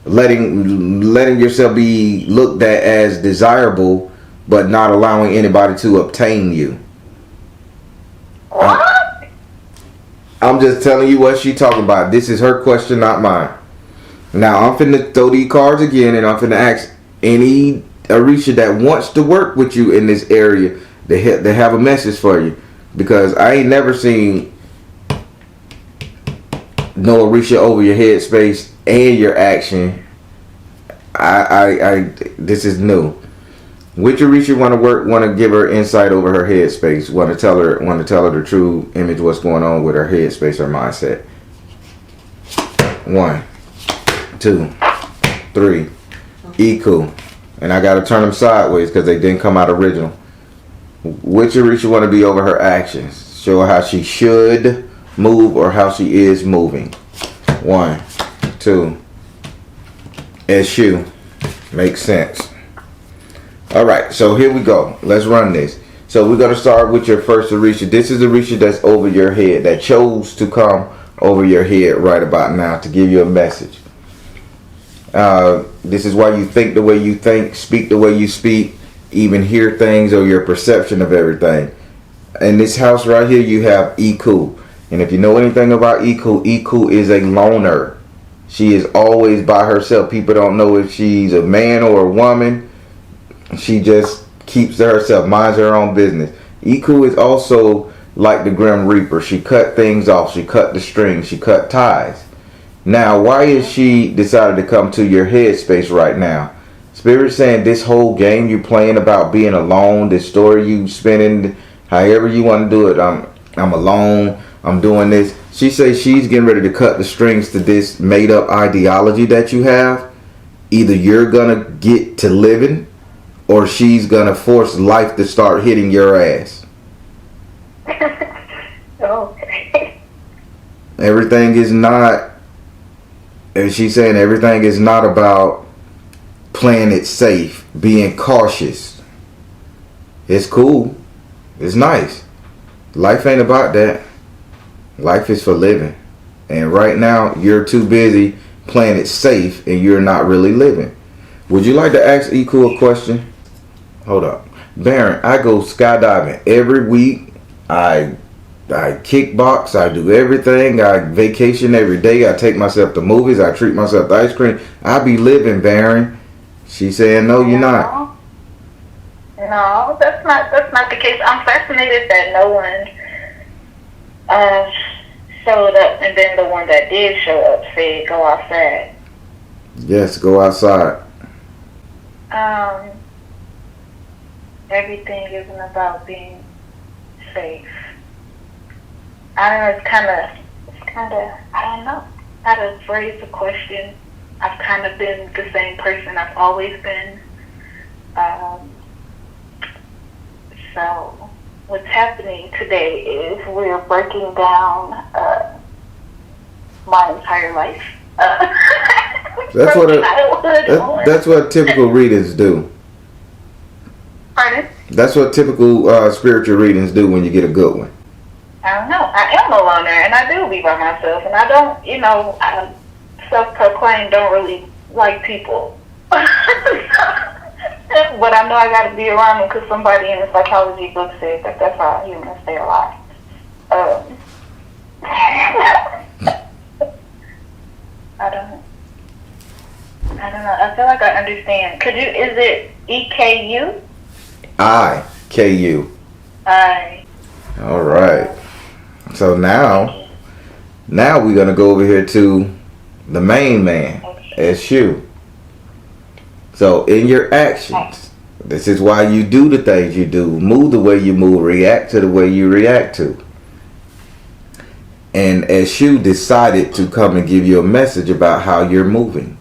Letting yourself be looked at as desirable, but not allowing anybody to obtain you. What? I'm just telling you what she's talking about. This is her question, not mine. Now, I'm finna throw these cards again, and I'm finna ask any Orisha that wants to work with you in this area, they have a message for you. Because I ain't never seen no Orisha over your headspace and your action. This is new. Which Orisha want to give her insight over her headspace? Want to tell her the true image, what's going on with her headspace, her mindset. 1, 2, 3. Equal. And I got to turn them sideways because they didn't come out original. Which Orisha want to be over her actions? Show her how she should move or how she is moving. 1, 2. Esu. Makes sense. Alright, so here we go. Let's run this. So we're going to start with your first Orisha. This is the Orisha that's over your head, that chose to come over your head right about now to give you a message. This is why you think the way you think, speak the way you speak, even hear things, or your perception of everything. In this house right here, you have Iku. And if you know anything about Iku, Iku is a loner. She is always by herself. People don't know if she's a man or a woman. She just keeps to herself, minds her own business. Iku is also like the Grim Reaper. She cut things off. She cut the strings. She cut ties. Now, why is she decided to come to your headspace right now? Spirit saying this whole game you playing about being alone, this story you spinning, however you want to do it. I'm alone. I'm doing this. She says she's getting ready to cut the strings to this made up ideology that you have. Either you're gonna get to living, or she's gonna force life to start hitting your ass. Okay. Everything is not, and she's saying everything is not about playing it safe, being cautious. It's cool. It's nice. Life ain't about that. Life is for living. And right now, you're too busy playing it safe and you're not really living. Would you like to ask Iku a question? Hold up. Baron, I go skydiving every week. I kickbox. I do everything. I vacation every day. I take myself to movies. I treat myself to ice cream. I be living, Baron. She's saying, no, you're not. No, that's not the case. I'm fascinated that no one showed up, and then the one that did show up said, go outside. Yes, go outside. Everything isn't about being safe. I don't know, it's kind of, I don't know how to phrase the question. I've kind of been the same person I've always been. So what's happening today is we're breaking down my entire life. That's what typical readings do. Pardon? That's what typical spiritual readings do when you get a good one. I don't know. I am a loner, and I do be by myself, and I don't, I self-proclaimed don't really like people. But I know I got to be around them because somebody in the psychology book said that that's how humans stay alive. I don't know. I feel like I understand. Is it EKU? IKU. All right. So now we're going to go over here to the main man, S.U. So in your actions, this is why you do the things you do, move the way you move, react to the way you react to. And S.U. decided to come and give you a message about how you're moving.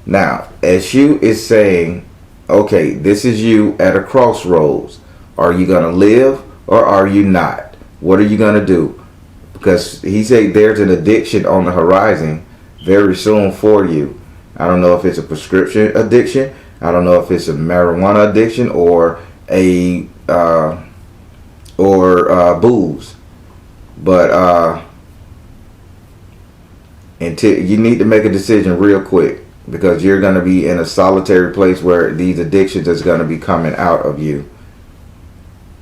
Now, S.U. is saying, okay, this is you at a crossroads. Are you going to live or are you not? What are you going to do? Because he said there's an addiction on the horizon very soon for you. I don't know if it's a prescription addiction. I don't know if it's a marijuana addiction or booze. But until you need to make a decision real quick, because you're going to be in a solitary place where these addictions is going to be coming out of you.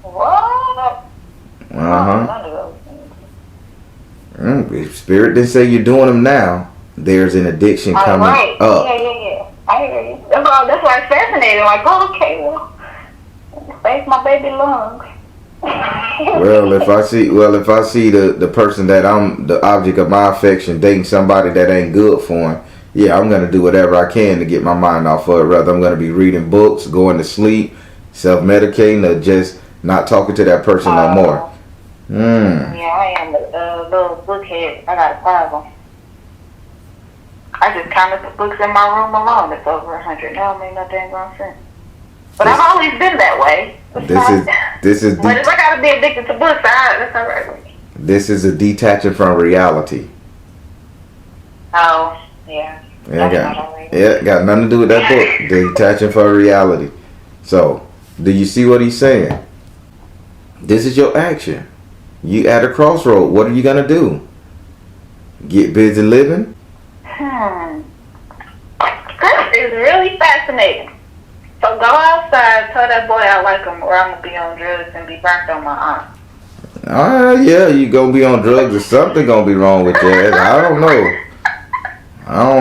What? Spirit didn't say you're doing them now. There's an addiction coming up. Yeah. I hear you. That's why it's fascinating. Like, okay, well, save my baby lungs. Well, if I see the person that I'm the object of my affection dating somebody that ain't good for him, yeah, I'm gonna do whatever I can to get my mind off of it. Rather, I'm gonna be reading books, going to sleep, self-medicating, or just not talking to that person no more. Yeah, I am a little bookhead. I got a problem. I just counted the books in my room alone. It's over 100 now. Make no dang sense. But I've always been that way. This is. But if I gotta be addicted to books, that's all right with me. This is a detaching from reality. Oh, yeah. Got nothing to do with that book. Detaching from reality. So, do you see what he's saying? This is your action. You at a crossroad. What are you gonna do? Get busy living? This is really fascinating. So go outside, tell that boy I like him, or I'm gonna be on drugs and be burnt on my aunt. Yeah, you gonna be on drugs or something gonna be wrong with your ass. I don't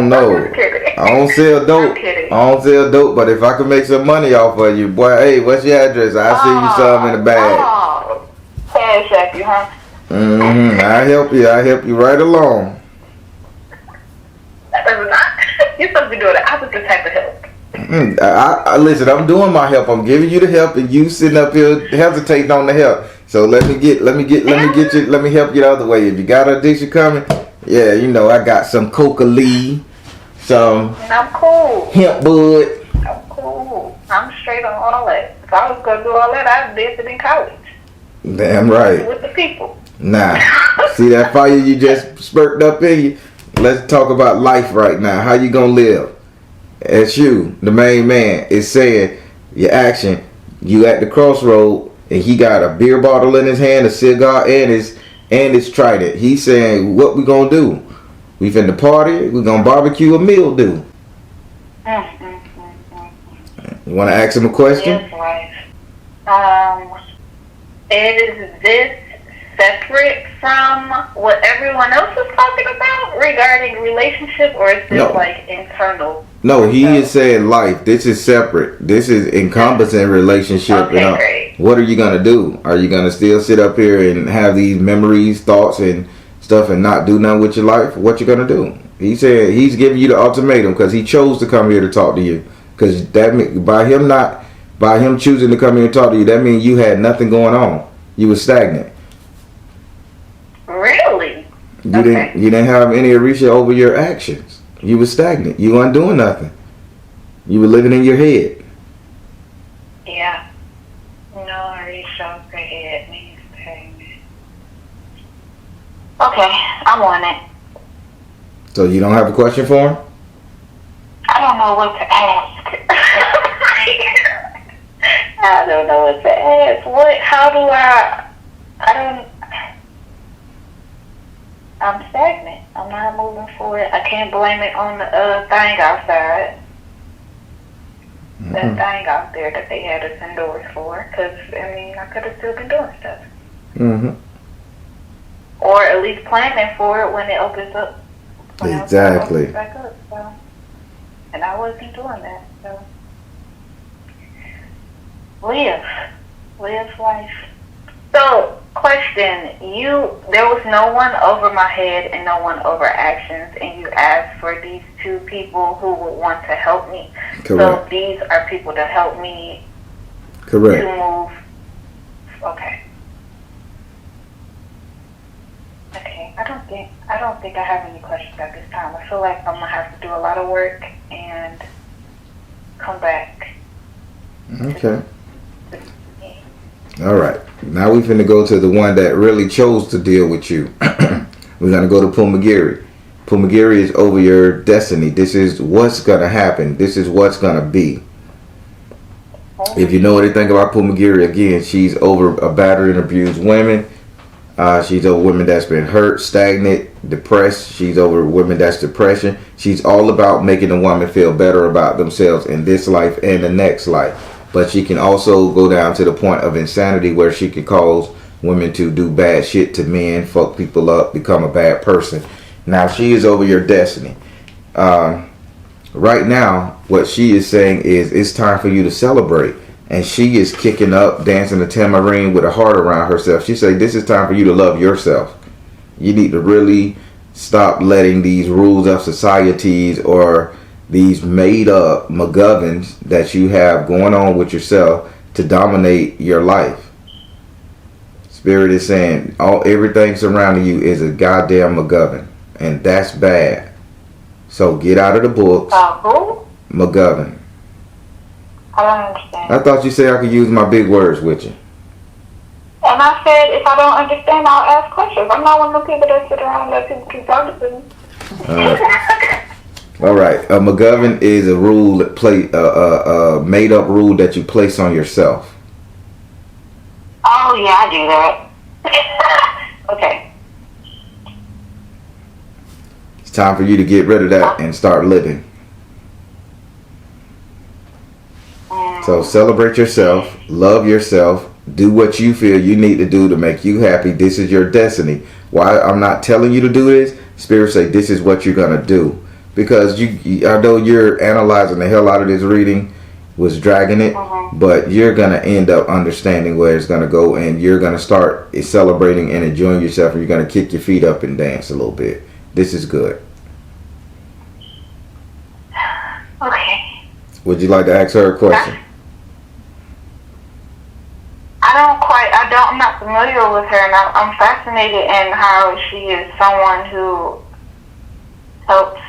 know. I'm just kidding. I don't sell dope. But if I can make some money off of you, boy, hey, what's your address? I'll send you some in the bag. Cash at you, huh? I help you right along. That does not. You're supposed to be doing the opposite type of help. I listen, I'm doing my help. I'm giving you the help, and you sitting up here hesitating on the help. So let me help you the other way. If you got an addiction coming, yeah, I got some coca leaf, some I'm cool. hemp bud. I'm cool. I'm straight on all that. If I was gonna do all that, I'd did it in college. Damn right. With the people. Nah. See that fire you just spurted up in you? Let's talk about life right now. How you gonna live? As you, the main man, is saying your action. You at the crossroad, and he got a beer bottle in his hand, a cigar, and his trident. He's saying, what we gonna do? We finna party? We gonna barbecue a meal do? You wanna ask him a question? Yes, right. Is this separate from what everyone else is talking about regarding relationship, or is this like internal? No, he is saying life. This is separate. This is encompassing relationship. Okay, great. What are you gonna do? Are you gonna still sit up here and have these memories, thoughts, and stuff, and not do nothing with your life? What you gonna do? He said he's giving you the ultimatum because he chose to come here to talk to you. Because that by him choosing to come here and talk to you, that means you had nothing going on. You were stagnant. Really? You didn't have any Orisha over your actions. You were stagnant. You weren't doing nothing. You were living in your head. Yeah. No, Orisha over head means stagnant. Okay, I'm on it. So you don't have a question for him? I don't know what to ask. I don't know what to ask. I'm stagnant. I'm not moving forward. I can't blame it on the thing outside. That thing out there that they had us indoors for. Because, I could have still been doing stuff. Mm-hmm. Or at least planning for it when it opens up. Exactly. Back up, so. And I wasn't doing that, so. Live life. So, question, there was no one over my head and no one over actions, and you asked for these two people who would want to help me. Correct. So these are people to help me. Correct. To move. Okay. Okay, I don't think I have any questions at this time. I feel like I'm gonna have to do a lot of work and come back. Okay. All right. Now we finna go to the one that really chose to deal with you. We're gonna go to Pumagary. Pumagary is over your destiny. This is what's gonna happen. This is what's gonna be. If you know anything about Pumagary, again, she's over a battered and abused women. She's over women that's been hurt, stagnant, depressed. She's over women that's depression. She's all about making a woman feel better about themselves in this life and the next life. But she can also go down to the point of insanity where she can cause women to do bad shit to men, fuck people up, become a bad person. Now she is over your destiny. Right now, what she is saying is it's time for you to celebrate. And she is kicking up, dancing a tambourine with a heart around herself. She said, this is time for you to love yourself. You need to really stop letting these rules of societies or these made up McGoverns that you have going on with yourself to dominate your life. Spirit is saying everything surrounding you is a goddamn McGovern. And that's bad. So get out of the books. Who? McGovern. I don't understand. I thought you said I could use my big words with you. And I said, if I don't understand, I'll ask questions. I'm not one of the people that sit around and let people keep talking to me. All right. A McGovern is a rule that made up rule that you place on yourself. Oh yeah, I do that. Okay. It's time for you to get rid of that and start living. So celebrate yourself, love yourself, do what you feel you need to do to make you happy. This is your destiny. Why I'm not telling you to do this, Spirit say this is what you're gonna do. Because I know you're analyzing the hell out of this reading, was dragging it, but you're gonna end up understanding where it's gonna go, and you're gonna start celebrating and enjoying yourself, and you're gonna kick your feet up and dance a little bit. This is good. Okay. Would you like to ask her a question? I'm not familiar with her, and I'm fascinated in how she is someone who helps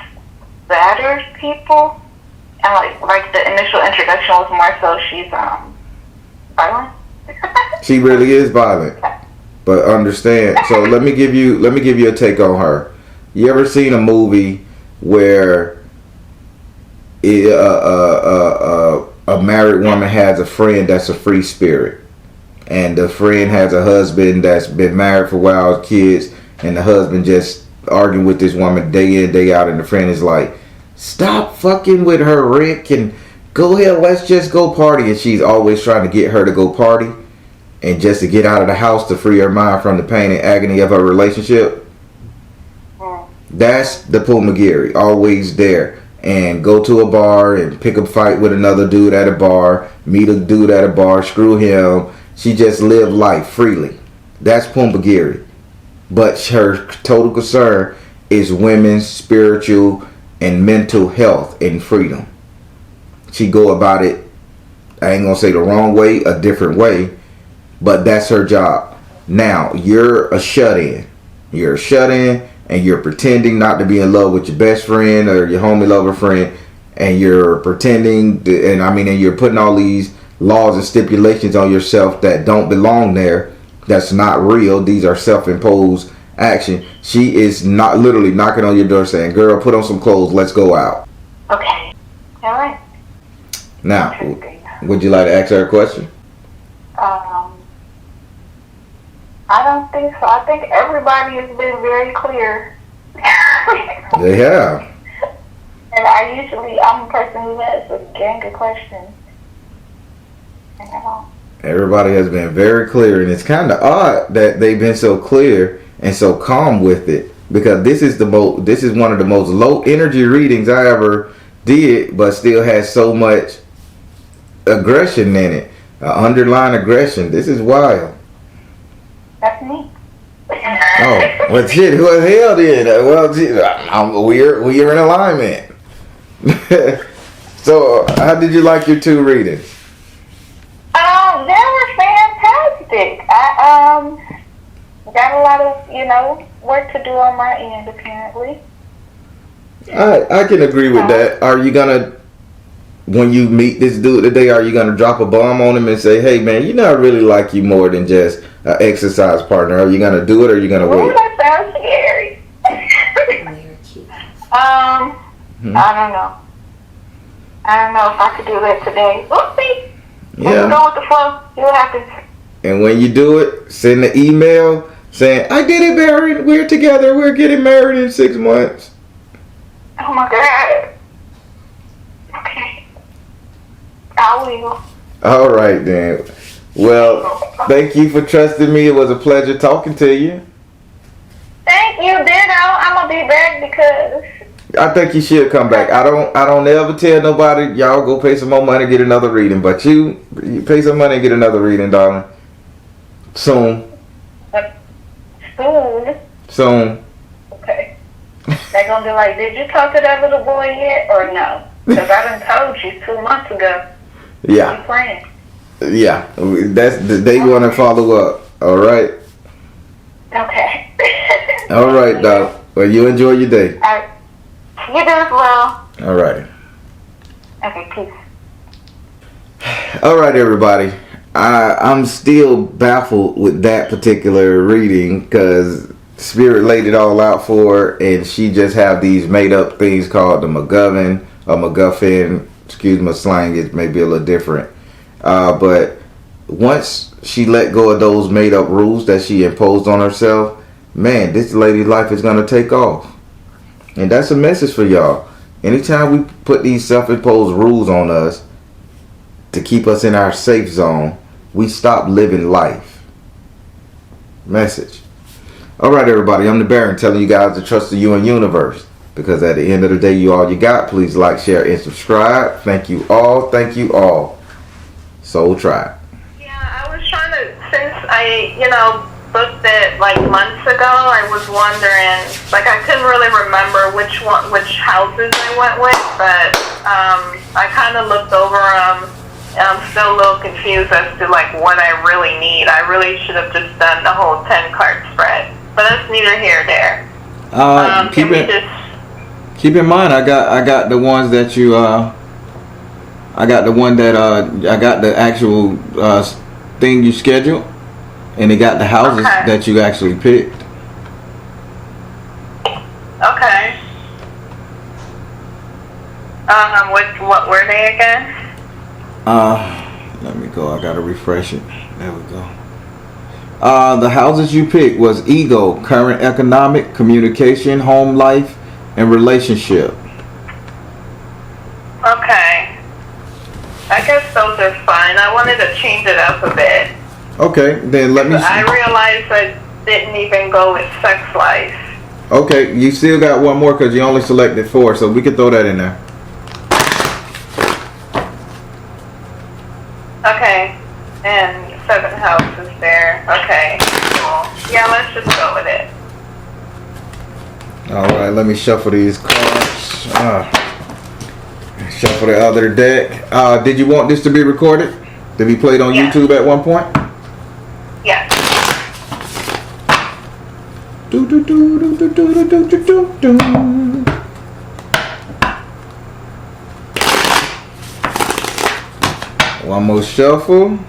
battered people, and like the initial introduction was more so she's violent. She really is violent, but understand. So let me give you a take on her. You ever seen a movie where a married woman has a friend that's a free spirit, and the friend has a husband that's been married for a while, kids, and the husband just arguing with this woman day in, day out, and the friend is like, stop fucking with her, Rick, and go ahead, let's just go party. And she's always trying to get her to go party and just to get out of the house to free her mind from the pain and agony of her relationship. That's the Pumagary, always there. And go to a bar and pick a fight with another dude at a bar, meet a dude at a bar, screw him. She just lived life freely. That's Pumagary. But her total concern is women's spiritual and mental health and freedom. She go about it, I ain't gonna say the wrong way, a different way, but that's her job. Now, you're a shut-in. You're a shut-in, and you're pretending not to be in love with your best friend or your homie lover friend, and you're pretending, and you're putting all these laws and stipulations on yourself that don't belong there. That's not real. These are self-imposed action. She is not literally knocking on your door saying, "Girl, put on some clothes. Let's go out." Okay. All right. Now, would you like to ask her a question? I don't think so. I think everybody has been very clear. They have. And I'm a person who has a gang of questions. Everybody has been very clear, and it's kind of odd that they've been so clear and so calm with it, because this is one of the most low energy readings I ever did, but still has so much aggression in it, underlying aggression. This is wild. That's me. Oh, well, shit, who the hell did? Well, we're in alignment. So, how did you like your 2 readings? They were fantastic. I got a lot of, work to do on my end, apparently. I can agree with that. Are you gonna, when you meet this dude today, are you gonna drop a bomb on him and say, "Hey, man, I really like you more than just an exercise partner"? Are you gonna do it, or are you gonna wait? Ooh, that sounds scary. I don't know. I don't know if I could do that today. We'll see. Yeah. Go with the flow. See what happens. And when you do it, send an email saying, "I did it, Barry. We're together. We're getting married in 6 months." Oh my God. Okay. I will. All right, then. Well, thank you for trusting me. It was a pleasure talking to you. Thank you, Ditto. I'm gonna be back because I think you should come back. I don't ever tell nobody, y'all go pay some more money, get another reading. But you pay some money and get another reading, darling. Soon. Soon. Okay. They're gonna be like, "Did you talk to that little boy yet or no?" Because I done told you 2 months ago. Yeah. You playing. Yeah. They want to follow up. All right. Okay. All right, dog. Well, you enjoy your day. You do as well. All right. Okay, peace. All right, everybody. I'm still baffled with that particular reading because Spirit laid it all out for her, and she just have these made up things called the MacGuffin or MacGuffin. Excuse my slang, it may be a little different. But once she let go of those made up rules that she imposed on herself, man, this lady's life is going to take off. And that's a message for y'all. Anytime we put these self-imposed rules on us to keep us in our safe zone, we stop living life. Message. All right, everybody. I'm the Baron telling you guys to trust the you and universe. Because at the end of the day, you all you got. Please like, share, and subscribe. Thank you all. Thank you all. Soul Tribe. Yeah, I was trying to, since I, booked it like months ago, I was wondering, like I couldn't really remember which houses I went with, but I kind of looked over them, and I'm still a little confused as to like what I really need. I really should have just done the whole 10 card spread, but that's neither here nor there. Keep in mind, I got the ones that you I got the one that I got the actual thing you scheduled, and it got the houses that you actually picked. Okay. What were they again? Let me go. I gotta refresh it. There we go. The houses you picked was ego, current economic, communication, home life, and relationship. Okay. I guess those are fine. I wanted to change it up a bit. Okay, then let me see. I realized I didn't even go with sex life. Okay, you still got one more because you only selected 4, so we can throw that in there. Okay, and 7 houses there. Okay, cool. Yeah, let's just go with it. Alright, let me shuffle these cards. Shuffle the other deck. Did you want this to be recorded? To be played on YouTube at one point? Yes. Do, do, do, do, do, do, do, do, do, do. One more shuffle.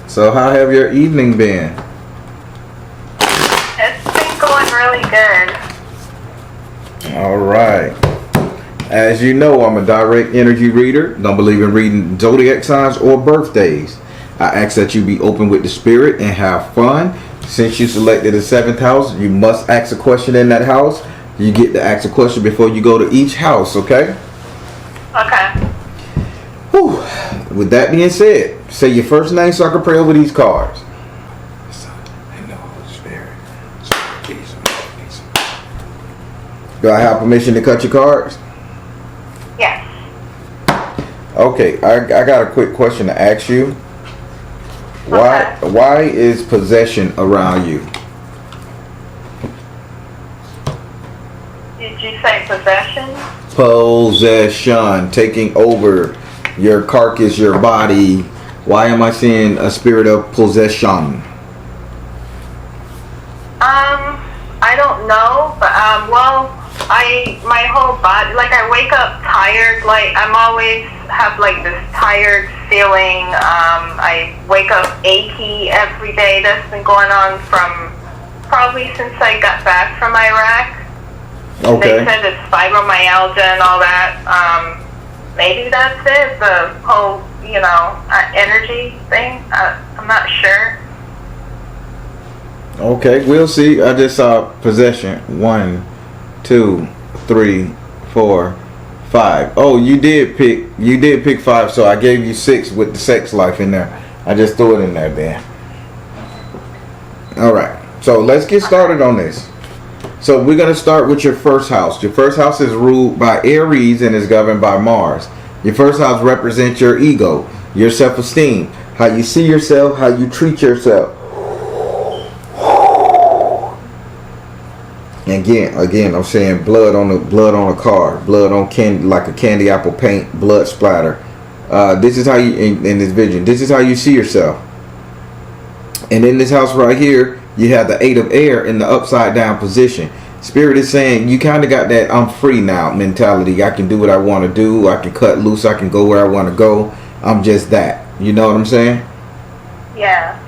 So how have your evening been? It's been going really good. Alright. As you know, I'm a direct energy reader. Don't believe in reading zodiac signs or birthdays. I ask that you be open with the spirit and have fun. Since you selected the 7th house, you must ask a question in that house. You get to ask a question before you go to each house, okay? Okay. Whew. With that being said, say your first name so I can pray over these cards. Do I have permission to cut your cards? Yes. Okay, I got a quick question to ask you. Why is possession around you? Did you say possession? Possession, taking over your carcass, your body. Why am I seeing a spirit of possession? I don't know, but my whole body, like I wake up tired, like I'm always have like this tired feeling. I wake up achy every day. That's been going on from probably since I got back from Iraq. Okay. They said it's fibromyalgia and all that. Maybe that's it. The whole, energy thing. I'm not sure. Okay, we'll see. I just saw possession. 1, 2, 3, 4, 5. Oh, you did pick 5, so I gave you 6 with the sex life in there. I just threw it in there, Dan. Alright, so let's get started on this. So we're going to start with your first house. Your first house is ruled by Aries and is governed by Mars. Your first house represents your ego, your self-esteem, how you see yourself, how you treat yourself. Again, I'm saying blood on a car, blood on candy, like a candy apple paint, blood splatter. This is how you in this vision. This is how you see yourself. And in this house right here, you have the 8 of air in the upside down position. Spirit is saying you kind of got that I'm free now mentality. I can do what I want to do. I can cut loose. I can go where I want to go. I'm just that. You know what I'm saying? Yeah.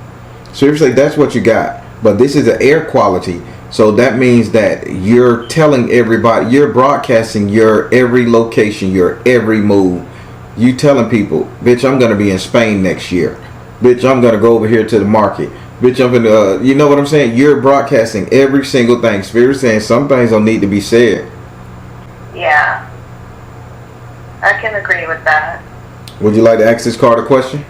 Seriously, that's what you got. But this is an air quality. So that means that you're telling everybody, you're broadcasting your every location, your every move. You telling people, bitch, I'm going to be in Spain next year. Bitch, I'm going to go over here to the market. Bitch, I'm going to, you know what I'm saying? You're broadcasting every single thing. Spirit saying some things don't need to be said. Yeah. I can agree with that. Would you like to ask this card a question?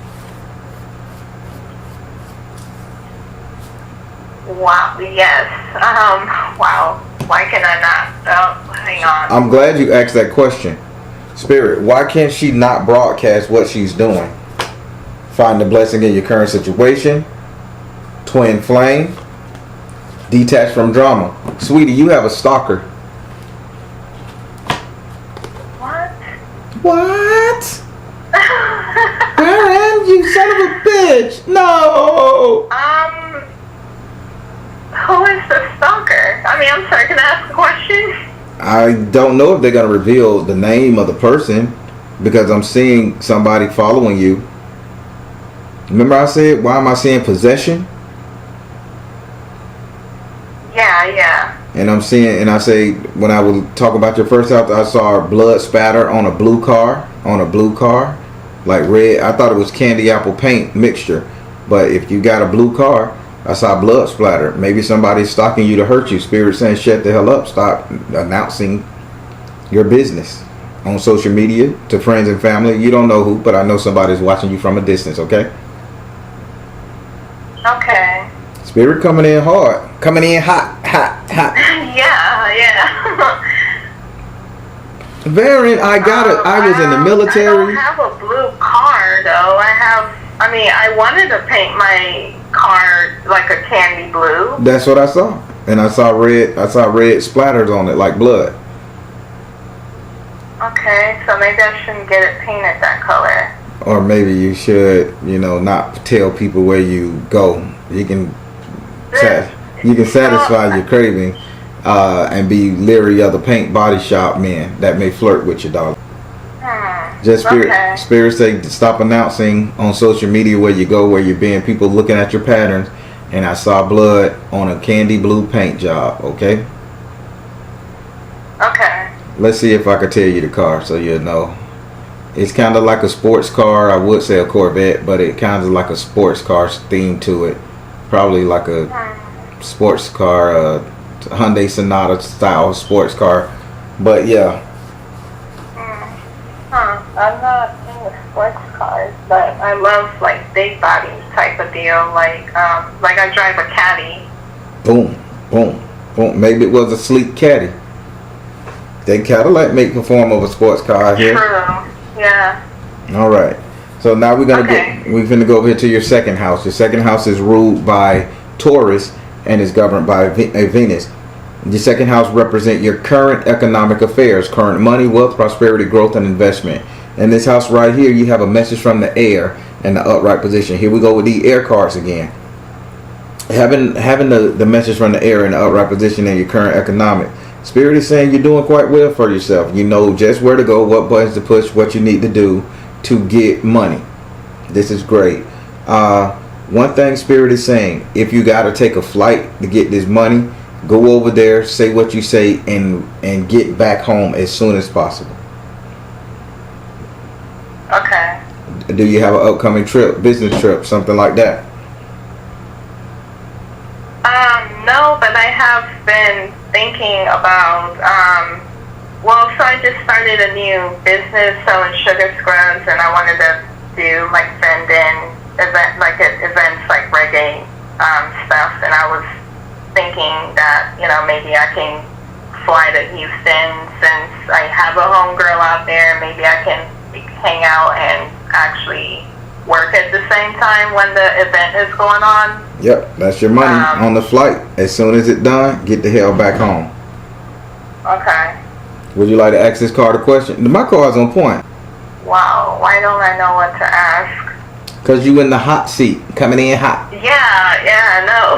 Wow, yes. Wow. Why can I not? Oh, hang on. I'm glad you asked that question. Spirit, why can't she not broadcast what she's doing? Find the blessing in your current situation. Twin flame. Detached from drama. Sweetie, you have a stalker. What? What? Aaron, you son of a bitch. No. Who is the stalker? I mean, I'm sorry, can I ask a question? I don't know if they're going to reveal the name of the person because I'm seeing somebody following you. Remember I said, why am I seeing possession? Yeah. And I'm seeing, and I say, when I would talk about your first house, I saw blood spatter on a blue car, like red. I thought it was candy apple paint mixture. But if you got a blue car, I saw blood splatter. Maybe somebody's stalking you to hurt you. Spirit saying, shut the hell up. Stop announcing your business on social media to friends and family. You don't know who, but I know somebody's watching you from a distance, okay? Okay. Spirit coming in hard. Coming in hot. Yeah. Varen, I was in the military. I don't have a blue car, though. I wanted to paint my car like a candy blue. That's what I saw. And I saw red splatters on it like blood. Okay, so maybe I shouldn't get it painted that color. Or maybe you should, not tell people where you go. You can satisfy your craving. and be leery of the paint body shop men that may flirt with you, dog. Just spirit say stop announcing on social media where you go, where you're being, people looking at your patterns, and I saw blood on a candy blue paint job. Okay. Okay. Let's see if I could tell you the car so you'll know. It's kind of like a sports car. I would say a Corvette, but it kind of like a sports car theme to it. Probably like a sports car, Hyundai Sonata style sports car. But yeah. I'm not into sports cars, but I love like big body type of deal. Like I drive a Caddy. Boom, boom, boom. Maybe it was a sleek Caddy. They Cadillac make the form of a sports car here. True. Yeah. All right. So now we're gonna go over here to your second house. Your second house is ruled by Taurus and is governed by a Venus. The second house represents your current economic affairs, current money, wealth, prosperity, growth, and investment. In this house right here, you have a message from the air in the upright position. Here we go with the air cards again. Having the message from the air in the upright position in your current economic. Spirit is saying you're doing quite well for yourself. You know just where to go, what buttons to push, what you need to do to get money. This is great. One thing Spirit is saying, if you got to take a flight to get this money, go over there, say what you say, and get back home as soon as possible. Okay. Do you have an upcoming trip, business trip, something like that? No, but I have been thinking about, so I just started a new business selling sugar scrubs, and I wanted to do like events like reggae stuff, and I was thinking that, maybe I can fly to Houston since I have a homegirl out there. Maybe I can hang out and actually work at the same time when the event is going on. Yep, that's your money on the flight. As soon as it's done, get the hell back home. Okay. Would you like to ask this card a question? My card's on point. Wow, why don't I know what to ask? Because you in the hot seat, coming in hot. Yeah, I know.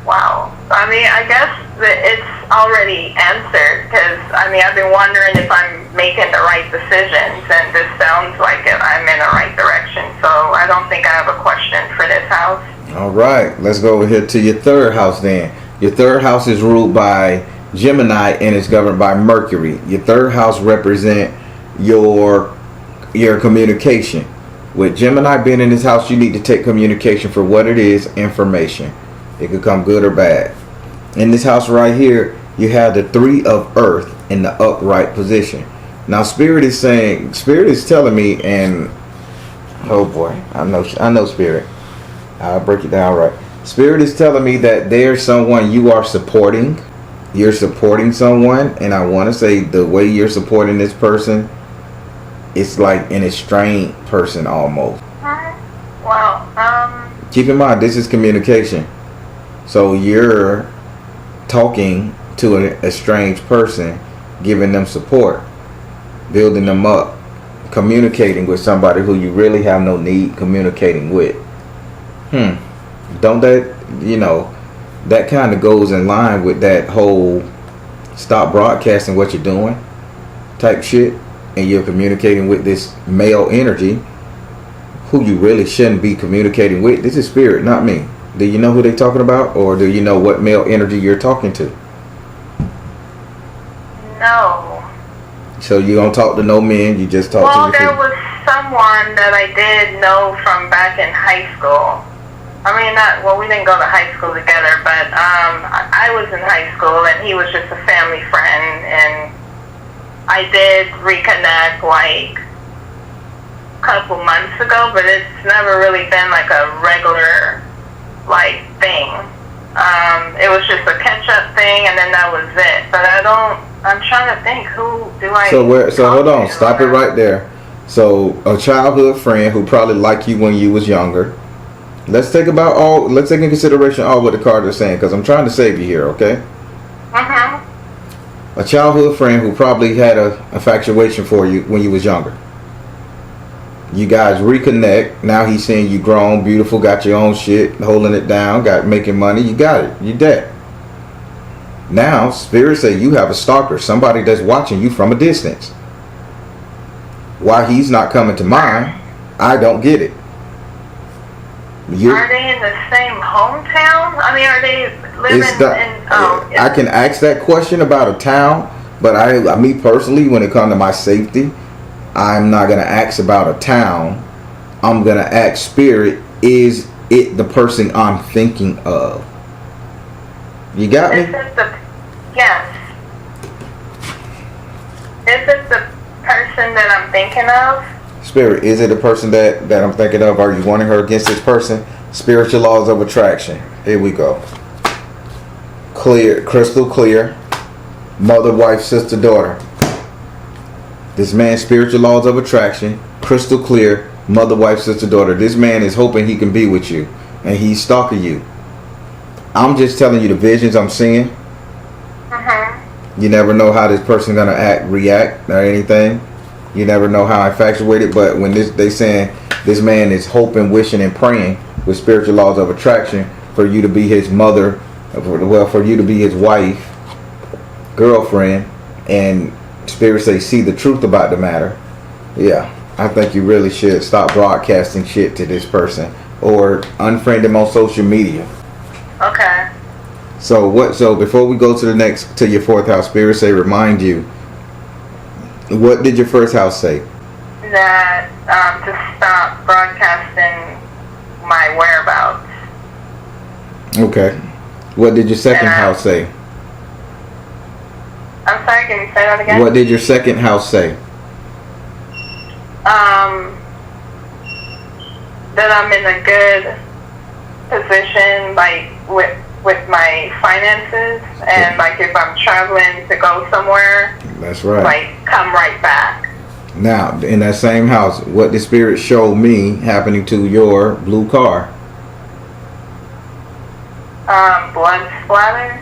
Wow. I mean, I guess that it's already answered, because, I've been wondering if I'm making the right decisions, and this sounds like I'm in the right direction, so I don't think I have a question for this house. All right, let's go over here to your third house then. Your third house is ruled by Gemini and is governed by Mercury. Your third house represents your communication. With Gemini being in this house, you need to take communication for what it is, information. It could come good or bad. In this house right here, you have the 3 of Earth in the upright position. Now, Spirit is telling me, and oh boy, I know Spirit. I'll break it down right. Spirit is telling me that there's someone you are supporting. You're supporting someone, and I want to say the way you're supporting this person, it's like an estranged person almost. Well, keep in mind, this is communication. So you're talking to an estranged person, giving them support, building them up, communicating with somebody who you really have no need communicating with. Don't that, that kind of goes in line with that whole stop broadcasting what you're doing type shit, and you're communicating with this male energy who you really shouldn't be communicating with. This is Spirit, not me. Do you know who they're talking about, or do you know what male energy you're talking to? No. So you don't talk to no men, you just talk to your Well, there was someone that I did know from back in high school. We didn't go to high school together, but I was in high school, and he was just a family friend, and I did reconnect like a couple months ago, but it's never really been like a regular thing. It was just a catch-up thing, and then that was it. But I'm trying to think, who do I So hold on, stop it right there. So a childhood friend who probably liked you when you was younger. Let's take in consideration all what the cards are saying, because I'm trying to save you here, okay? A childhood friend who probably had a infatuation for you when you was younger. You guys reconnect. Now he's seeing you grown, beautiful, got your own shit, holding it down, got making money. You got it. You dead. Now, Spirit say you have a stalker, somebody that's watching you from a distance. Why he's not coming to mine, I don't get it. Are they in the same hometown? I mean, are they living in... I can ask that question about a town, but me personally, when it comes to my safety, I'm not going to ask about a town. I'm going to ask Spirit, is it the person I'm thinking of? You got me? Yes. Is it the person that I'm thinking of? Spirit, is it the person that I'm thinking of? Are you wanting her against this person? Spiritual laws of attraction. Here we go. Clear, crystal clear. Mother, wife, sister, daughter. This man's spiritual laws of attraction, crystal clear, mother, wife, sister, daughter. This man is hoping he can be with you, and he's stalking you. I'm just telling you the visions I'm seeing. You never know how this person's gonna react, or anything. You never know how infatuated. But when they saying this man is hoping, wishing, and praying with spiritual laws of attraction for you to be his mother, for you to be his wife, girlfriend, and Spirit say see the truth about the matter. Yeah, I think you really should stop broadcasting shit to this person or unfriend him on social media. Okay. So before we go to your fourth house, Spirit say remind you, what did your first house say? That to stop broadcasting my whereabouts. Okay. What did your second house say? I'm sorry, can you say that again? What did your second house say? That I'm in a good position, like with my finances, and like if I'm traveling to go somewhere, that's right, like come right back. Now, in that same house, what did Spirit show me happening to your blue car? Blood splatter,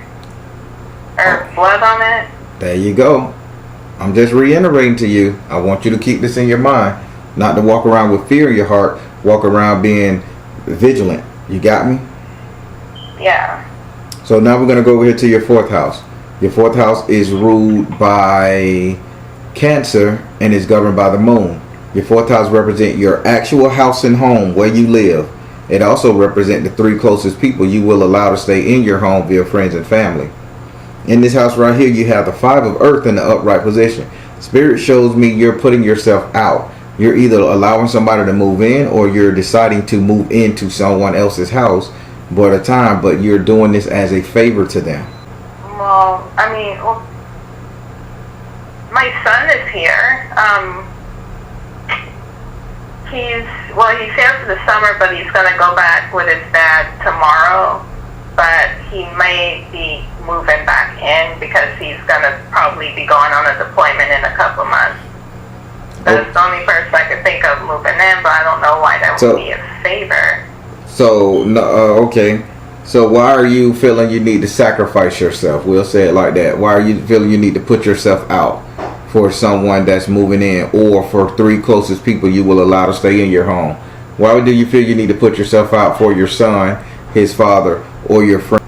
or blood on it. There you go. I'm just reiterating to you. I want you to keep this in your mind, not to walk around with fear in your heart. Walk around being vigilant. You got me? Yeah. So now we're going to go over here to your fourth house. Your fourth house is ruled by Cancer and is governed by the moon. Your fourth house represents your actual house and home where you live. It also represents the three closest people you will allow to stay in your home via friends and family. In this house right here, you have the 5 of Earth in the upright position. Spirit shows me you're putting yourself out. You're either allowing somebody to move in or you're deciding to move into someone else's house but you're doing this as a favor to them. Well, I mean, my son is here. He's here for the summer, but he's going to go back with his dad tomorrow. But he may be moving back in because he's going to probably be going on a deployment in a couple of months. That's the only person I could think of moving in, but I don't know why that would be a favor. So, okay. So why are you feeling you need to sacrifice yourself? We'll say it like that. Why are you feeling you need to put yourself out for someone that's moving in or for 3 closest people you will allow to stay in your home? Why do you feel you need to put yourself out for your son, his father, or your friend?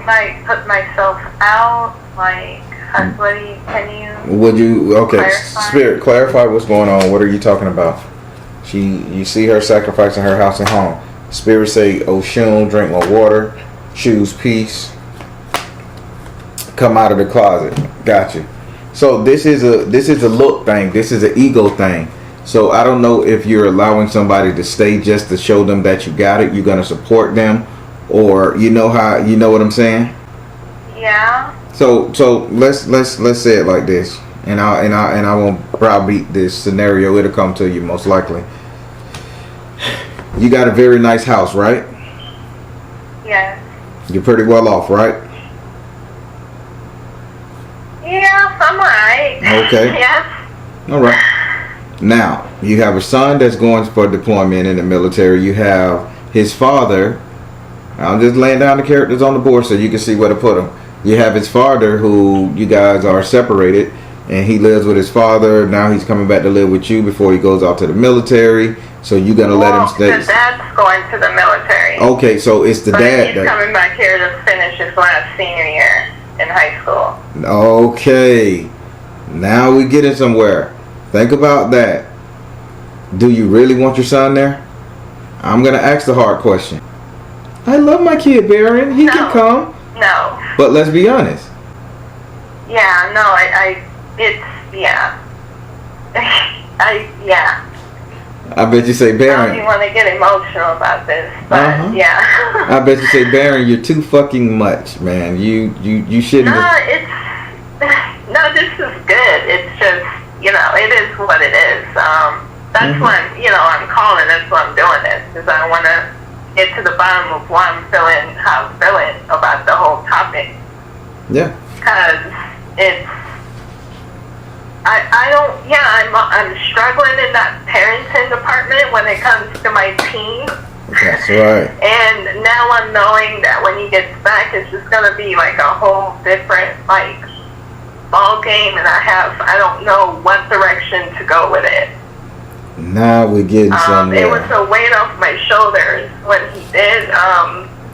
Like, put myself out? Like, can you... Would you... Okay, clarify? Spirit, clarify what's going on. What are you talking about? You see her sacrificing her house and home. Spirit say, Oshun, drink more water, choose peace, come out of the closet. Gotcha. So this is a look thing. This is an ego thing. So I don't know if you're allowing somebody to stay just to show them that you got it. You're gonna support them, or you know what I'm saying? Yeah. So let's say it like this, and I won't browbeat this scenario. It'll come to you most likely. You got a very nice house, right? Yes. You're pretty well off, right? Yeah, I'm alright. Okay. Yes. All right. Now, you have a son that's going for deployment in the military. You have his father. I'm just laying down the characters on the board so you can see where to put them. You have his father, who you guys are separated. and he lives with his father. Now he's coming back to live with you before he goes out to the military. So you gonna let him stay? The dad's going to the military. Okay, so it's the dad. He's coming back here to finish his last senior year in high school. Okay, now we getting somewhere. Think about that. Do you really want your son there? I'm gonna ask the hard question. I love my kid, Baron. He can come. No. But let's be honest. Yeah, no, yeah. Yeah. I bet you say, Baron. I don't even want to get emotional about this, but yeah. I bet you say, Baron, you're too fucking much, man. You shouldn't. No, this is good. It's just, it is what it is. That's why, I'm calling. That's why I'm doing this, because I want to get to the bottom of why I'm feeling how I'm feeling about the whole topic. Yeah. Because it's, I'm struggling in that parenting department when it comes to my teen. That's right. And now I'm knowing that when he gets back, it's just going to be like a whole different, ball game, and I don't know what direction to go with it. Now we're getting somewhere. It was a weight off my shoulders when he did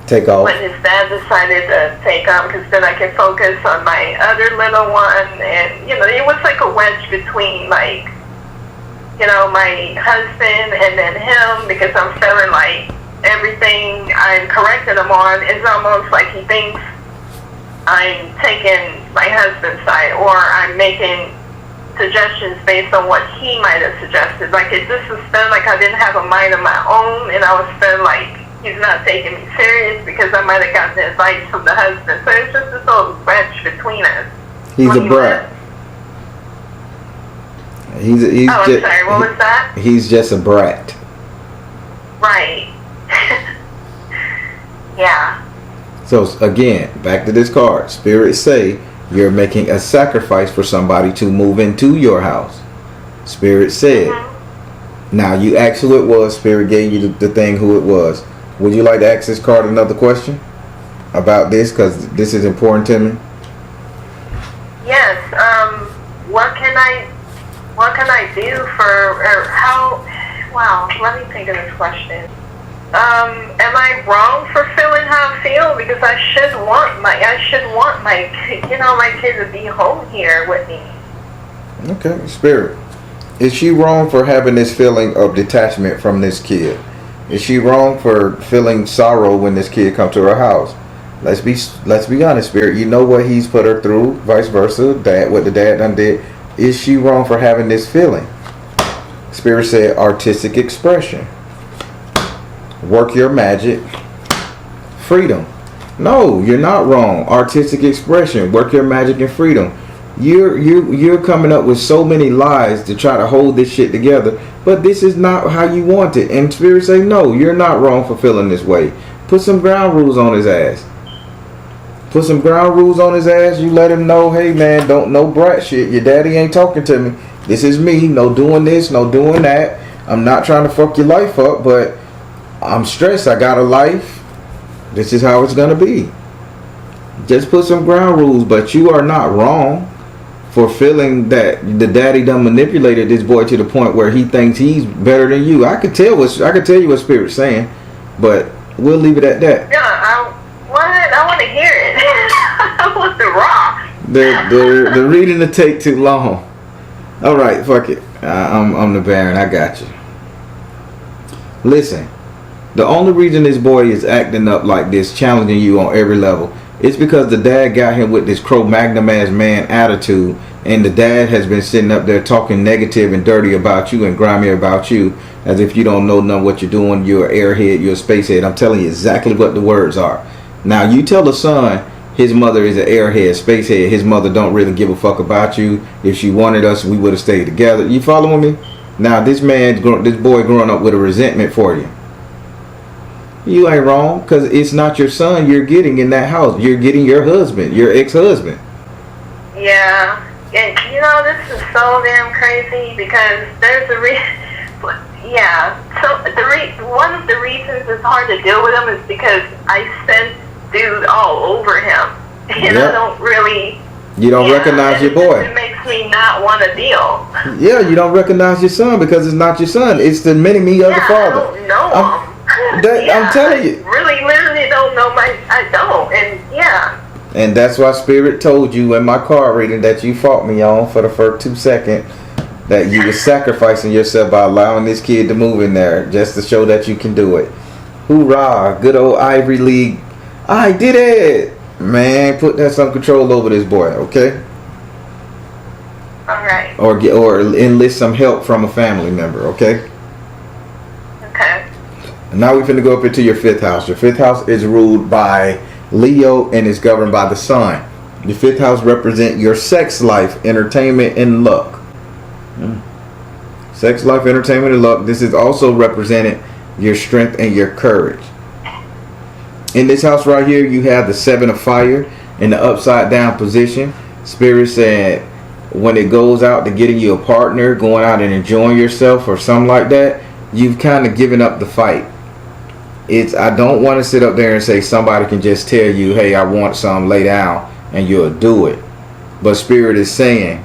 take off. When his dad decided to take off, because then I could focus on my other little one, and it was like a wedge between my husband and then him, because I'm feeling like everything I'm correcting him on is almost like he thinks I'm taking my husband's side, or I'm making suggestions based on what he might have suggested. Like, it just was feeling like I didn't have a mind of my own, and I was feeling like he's not taking me serious because I might have gotten the advice from the husband. So it's just this little wedge between us. He's a brat. I'm sorry, what was that? He's just a brat. Right. Yeah. So again, back to this card. Spirits say you're making a sacrifice for somebody to move into your house. Spirit said. Now you asked who it was. Spirit gave you the thing who it was. Would you like to ask this card another question about this? Because this is important to me. Yes. What can I do let me think of this question. Am I wrong for feeling how I feel? Because I should want my kid to be home here with me. Okay, Spirit. Is she wrong for having this feeling of detachment from this kid? Is she wrong for feeling sorrow when this kid comes to her house? Let's be honest, Spirit. You know what he's put her through, vice versa. What the dad done did. Is she wrong for having this feeling? Spirit said artistic expression. Work your magic. Freedom. No, you're not wrong. Artistic expression. Work your magic and freedom. You're coming up with so many lies to try to hold this shit together, but this is not how you want it. And Spirit say, no, you're not wrong for feeling this way. Put some ground rules on his ass. Put some ground rules on his ass. You let him know, hey man, no brat shit. Your daddy ain't talking to me. This is me. No doing this, no doing that. I'm not trying to fuck your life up, but I'm stressed. I got a life. This is how it's gonna be. Just put some ground rules, but you are not wrong for feeling that the daddy done manipulated this boy to the point where he thinks he's better than you. I could tell you what Spirit's saying, but we'll leave it at that. Yeah, I want to hear it. I want the raw. The reading to take too long. All right, fuck it. I'm the Baron. I got you. Listen, the only reason this boy is acting up like this, challenging you on every level, it's because the dad got him with this Cro-Magnon ass man attitude, and the dad has been sitting up there talking negative and dirty about you and grimy about you, as if you don't know none of what you're doing. You're an airhead, you're a spacehead. I'm telling you exactly what the words are. Now you tell the son his mother is an airhead, spacehead. His mother don't really give a fuck about you. If she wanted us, we would have stayed together. You following me? Now this boy growing up with a resentment for you. You ain't wrong, because it's not your son you're getting in that house. You're getting your husband, your ex-husband. Yeah. And this is so damn crazy, because there's a reason. Yeah. So one of the reasons it's hard to deal with him is because I sense dude all over him. And I don't really You don't recognize your boy. It makes me not want to deal. Yeah, you don't recognize your son because it's not your son. It's the mini-me of the father. I don't know him. I'm telling you. Really, literally don't know I don't. And yeah. And that's why Spirit told you in my card reading that you fought me on for the first 2 seconds. That you were sacrificing yourself by allowing this kid to move in there just to show that you can do it. Hoorah. Good old Ivory League. I did it. Man, put that some control over this boy, okay? Alright. Or enlist some help from a family member, okay? Okay. And now we're finna go up into your 5th house. Your 5th house is ruled by Leo and is governed by the sun. Your 5th house represents your sex life, entertainment, and luck. Sex life, entertainment, and luck. This is also represented your strength and your courage. In this house right here, you have the 7 of fire in the upside down position. Spirit said when it goes out to getting you a partner, going out and enjoying yourself or something like that, you've kind of given up the fight. I don't want to sit up there and say somebody can just tell you, hey, I want some, lay down, and you'll do it. But Spirit is saying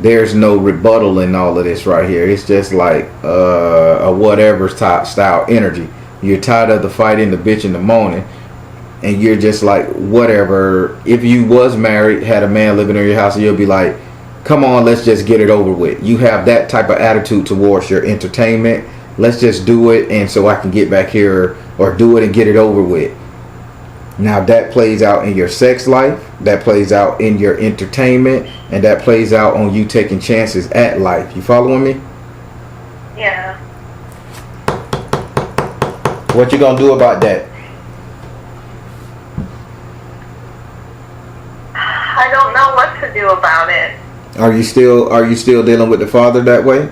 there's no rebuttal in all of this right here. It's just like a whatever style energy. You're tired of the fighting, the bitch in the morning, and you're just like, whatever. If you was married, had a man living in your house, you'll be like, come on, let's just get it over with. You have that type of attitude towards your entertainment. Let's just do it, and so I can get back here, or do it and get it over with. Now that plays out in your sex life, that plays out in your entertainment, and that plays out on you taking chances at life. You following me? Yeah. What you gonna do about that? I don't know what to do about it. Are you still dealing with the father that way?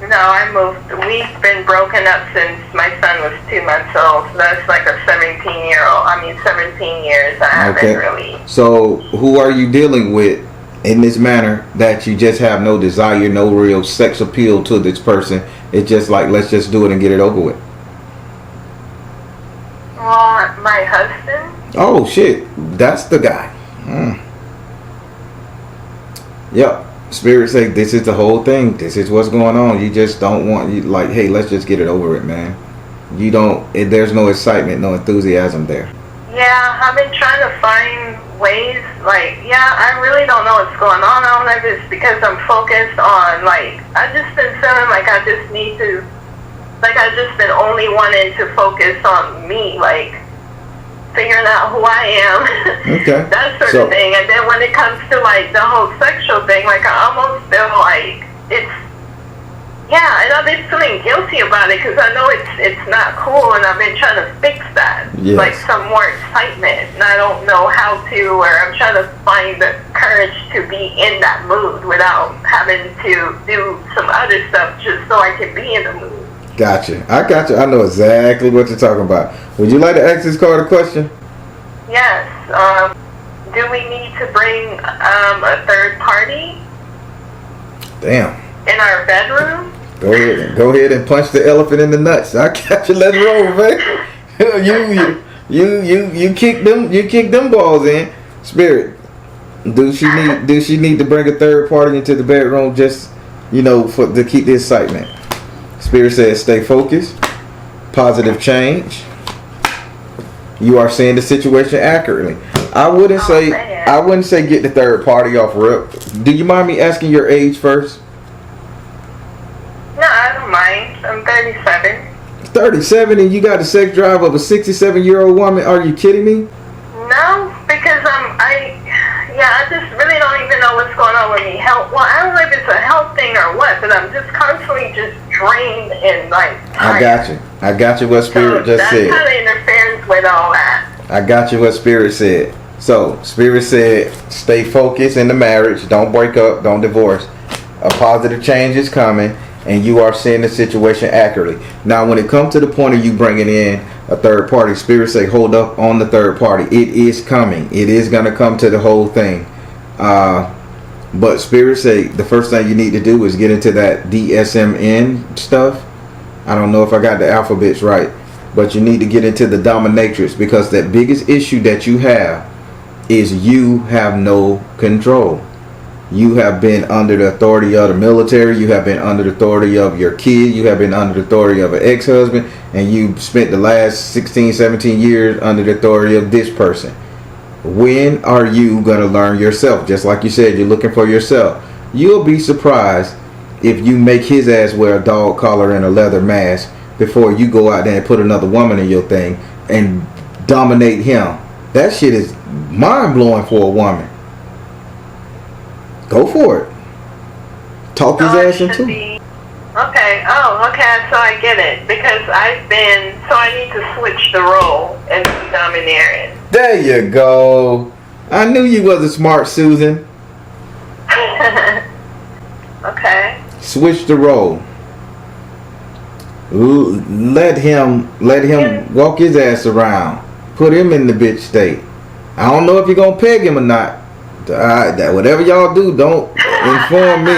No, I moved. We've been broken up since my son was 2 months old. So that's like a 17 years. I haven't really. So who are you dealing with in this manner that you just have no desire, no real sex appeal to this person? It's just like, let's just do it and get it over with. Well, my husband. Oh shit, that's the guy. Yep. Spirit say this is the whole thing. This is what's going on. You just don't want, you like, hey, let's just get it over it, man. You don't. There's no excitement, no enthusiasm there. Yeah, I've been trying to find ways. Like, yeah, I really don't know what's going on. I don't know if it's because I'm focused on, like, I've just been feeling like I just need to, like, I've just been only wanting to focus on me, like figuring out who I am. Okay. That sort of thing. And then when it comes to like the whole sexual thing, like I almost feel like it's, yeah, and I've been feeling guilty about it because I know it's not cool, and I've been trying to fix that. Yes. Like some more excitement, and I don't know how to, or I'm trying to find the courage to be in that mood without having to do some other stuff just so I can be in the mood. Gotcha. I got you. I know exactly what you're talking about. Would you like to ask this card a question? Yes. Do we need to bring a third party? Damn. In our bedroom? Go ahead and punch the elephant in the nuts. I got you. Let's roll, man. You kick them balls in. Spirit, do she need to bring a third party into the bedroom just, to keep the excitement? Spirit says stay focused, positive change. You are seeing the situation accurately. I wouldn't say get the third party off rip. Do you mind me asking your age first? No, I don't mind. I'm 37. 37 and you got the sex drive of a 67-year-old woman? Are you kidding me? No, because I just really don't even know what's going on with me. I don't know if it's a health thing or what, but I'm just constantly just drained and like tired. I got you what Spirit just said. That kind of interferes with all that. I got you what Spirit said. So, Spirit said stay focused in the marriage. Don't break up. Don't divorce. A positive change is coming, and you are seeing the situation accurately. Now, when it comes to the point of you bringing in a third party, Spirit say hold up on the third party. It is coming. It is going to come to the whole thing. But Spirit say the first thing you need to do is get into that DSMN stuff. I don't know if I got the alphabets right. but you need to get into the dominatrix, because the biggest issue that you have is you have no control. You have been under the authority of the military. You have been under the authority of your kid. You have been under the authority of an ex-husband. And you spent the last 16, 17 years under the authority of this person. When are you going to learn yourself? Just like you said, you're looking for yourself. You'll be surprised if you make his ass wear a dog collar and a leather mask before you go out there and put another woman in your thing and dominate him. That shit is mind-blowing for a woman. Go for it. Talk his ass into it. Okay. Oh, okay. So I get it. Because I need to switch the role and be domineering. There you go. I knew you wasn't smart, Susan. Okay. Switch the role. Let him walk his ass around. Put him in the bitch state. I don't know if you're gonna peg him or not. Whatever y'all do, don't inform me.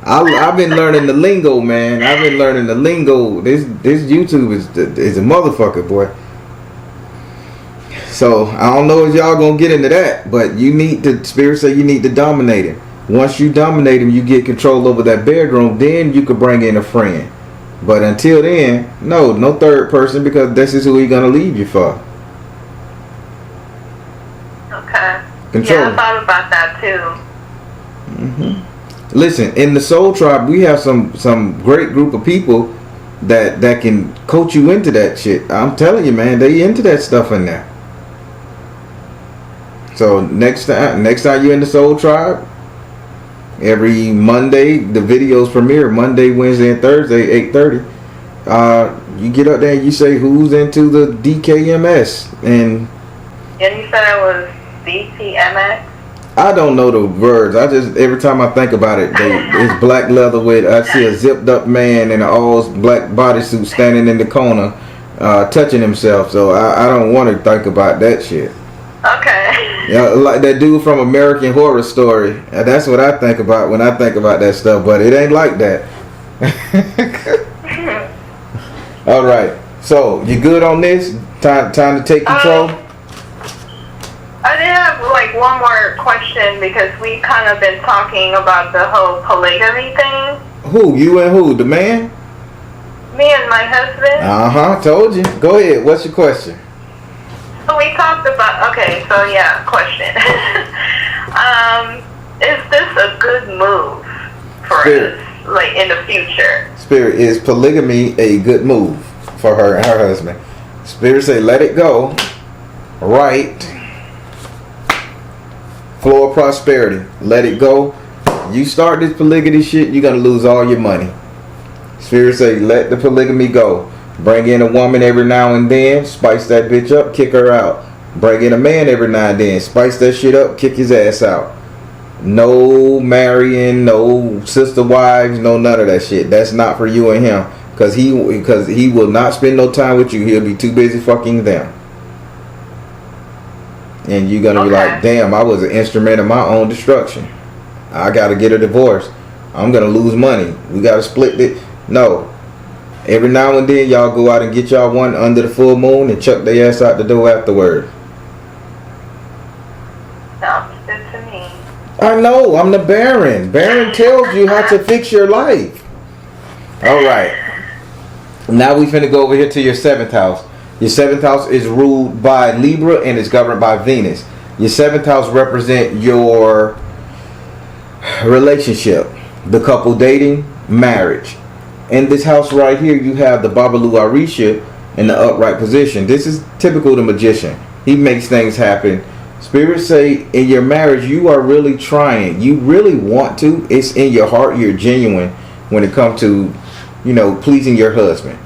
I've been learning the lingo, man. I've been learning the lingo. This YouTube is a motherfucker, boy. So I don't know if y'all gonna get into that, but you need to, Spirit say you need to dominate him. Once you dominate him, you get control over that bedroom. Then you could bring in a friend. But until then, no third person, because this is who he gonna leave you for. Okay. Control. Yeah, I thought about that too. Listen, in the Soul Tribe, we have some great group of people that can coach you into that shit. I'm telling you, man, they into that stuff in there. So next time you're in the Soul Tribe, every Monday the videos premiere Monday, Wednesday, and Thursday, 8:30. You get up there and you say who's into the DKMS, and you said it was DPMX. I don't know the words. I just, every time I think about it, it's black leather with, I see a zipped up man in an all black bodysuit standing in the corner, touching himself. So I don't want to think about that shit. Okay. Yeah, like that dude from American Horror Story. That's what I think about when I think about that stuff. But it ain't like that. All right. So you good on this? Time to take control. I did have like one more question, because we kind of been talking about the whole polygamy thing. Who? You and who? The man? Me and my husband. Told you. Go ahead. What's your question? So we talked about, okay, so yeah, question. Is this a good move for Spirit. us, like in the future? Spirit, is polygamy a good move for her and her husband? Spirit say let it go. Right. Flow of prosperity. Let it go. You start this polygamy shit, you're gonna lose all your money. Spirit say let the polygamy go. Bring in a woman every now and then, spice that bitch up, kick her out. Bring in a man every now and then, spice that shit up, kick his ass out. No marrying, no sister wives, no none of that shit. That's not for you and him, because he will not spend no time with you. He'll be too busy fucking them. And you're gonna be like, damn, I was an instrument of my own destruction. I gotta get a divorce. I'm gonna lose money. We gotta split it. No. Every now and then y'all go out and get y'all one under the full moon and chuck their ass out the door afterward. Sounds good to me. I know, I'm the Baron. Baron tells you how to fix your life. Alright. Now we finna go over here to your 7th house. Your 7th house is ruled by Libra and is governed by Venus. Your 7th house represent your relationship, the couple dating, marriage. In this house right here, you have the Babalu Orisha in the upright position. This is typical the magician. He makes things happen. Spirits say in your marriage, you are really trying. You really want to. It's in your heart. You're genuine when it comes to, pleasing your husband.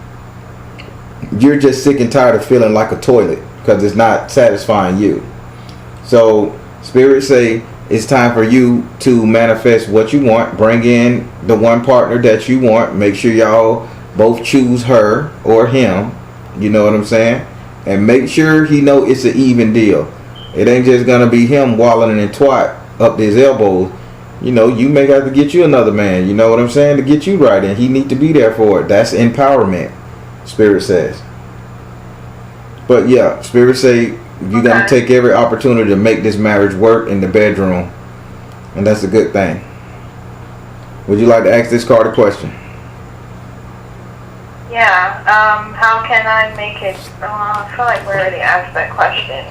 You're just sick and tired of feeling like a toilet because it's not satisfying you. So spirits say it's time for you to manifest what you want. Bring in the one partner that you want. Make sure y'all both choose her or him. You know what I'm saying? And make sure he know it's an even deal. It ain't just gonna be him wallowing and twat up his elbows. You may have to get you another man. You know what I'm saying? To get you right, and he need to be there for it. That's empowerment. Spirit says. But yeah, Spirit say you gotta take every opportunity to make this marriage work in the bedroom, and that's a good thing. Would you like to ask this card a question? Yeah. How can I make it? I feel like we already asked that question.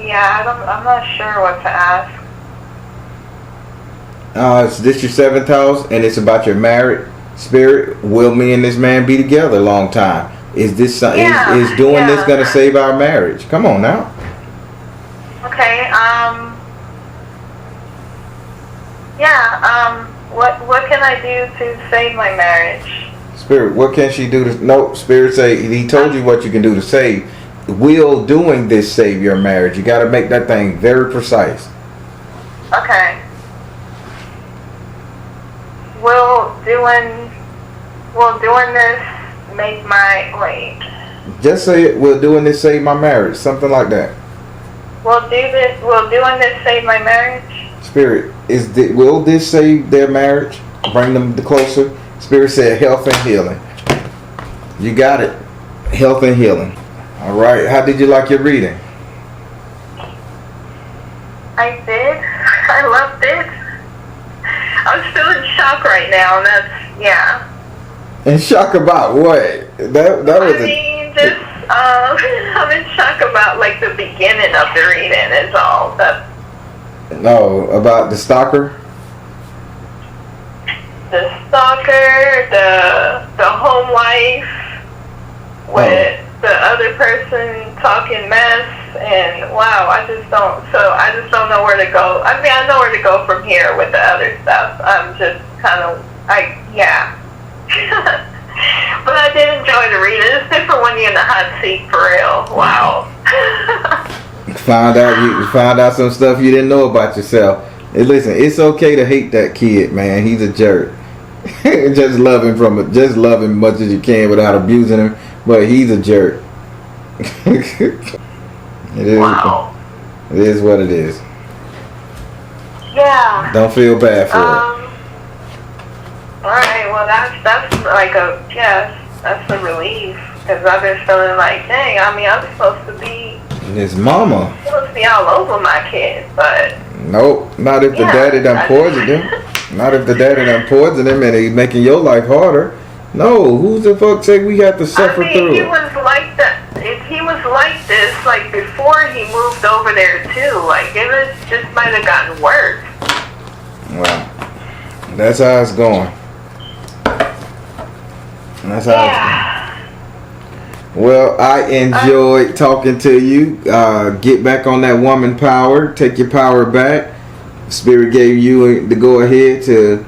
Yeah, I'm not sure what to ask. This your 7th house, and it's about your marriage. Spirit, will me and this man be together a long time? Is this is doing this gonna save our marriage? Come on now. Okay. What can I do to save my marriage? Spirit, what can she do to? No, Spirit say he told you what you can do to save. Will doing this save your marriage? You got to make that thing very precise. Okay. Will doing this make my Just say it. Will doing this save my marriage? Something like that. Will doing this save my marriage? Spirit, will this save their marriage? Bring them closer? Spirit said health and healing. You got it. Health and healing. All right. How did you like your reading? I did. I loved it. I'm still in shock right now. And that's In shock about what? That was I'm in shock about like the beginning of the reading is all. No, about the stalker. The stalker, the home life with the other person talking mess, and wow, I just don't know where to go. I mean, I know where to go from here with the other stuff. I'm just kind of but I did enjoy the reading. It's different when you're in the hot seat for real. Wow. You found out some stuff you didn't know about yourself. And listen, it's okay to hate that kid, man. He's a jerk. Just love him much as you can without abusing him. But he's a jerk. It is. Wow. It is what it is. Yeah. Don't feel bad for it. All right. Well, that's that's a relief because I've been feeling like, dang. I mean, I'm supposed to be. His mama. I'm supposed to be all over my kids, but. Nope. Not if the daddy done poisoned him. Not if the daddy done poisoned him and he's making your life harder. No, who the fuck say we have to suffer through it? Was like that. If he was like this, like before he moved over there too, like it just might have gotten worse. Well, that's how it's going. That's how it's going. Well, I enjoyed talking to you. Get back on that woman power. Take your power back. Spirit gave you the go ahead to,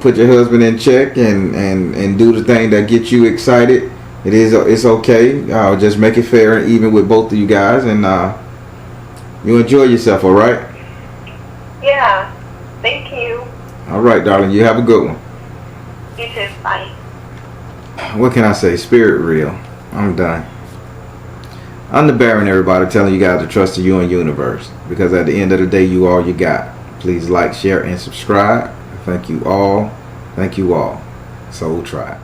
put your husband in check and do the thing that gets you excited. It's okay. Just make it fair and even with both of you guys, and you enjoy yourself. All right. Yeah. Thank you. All right, darling. You have a good one. You too. Bye. What can I say? Spirit real. I'm done. I'm the Baron, everybody, telling you guys to trust in you and universe. Because at the end of the day, you all you got. Please like, share, and subscribe. Thank you all. Thank you all. Soul Tribe.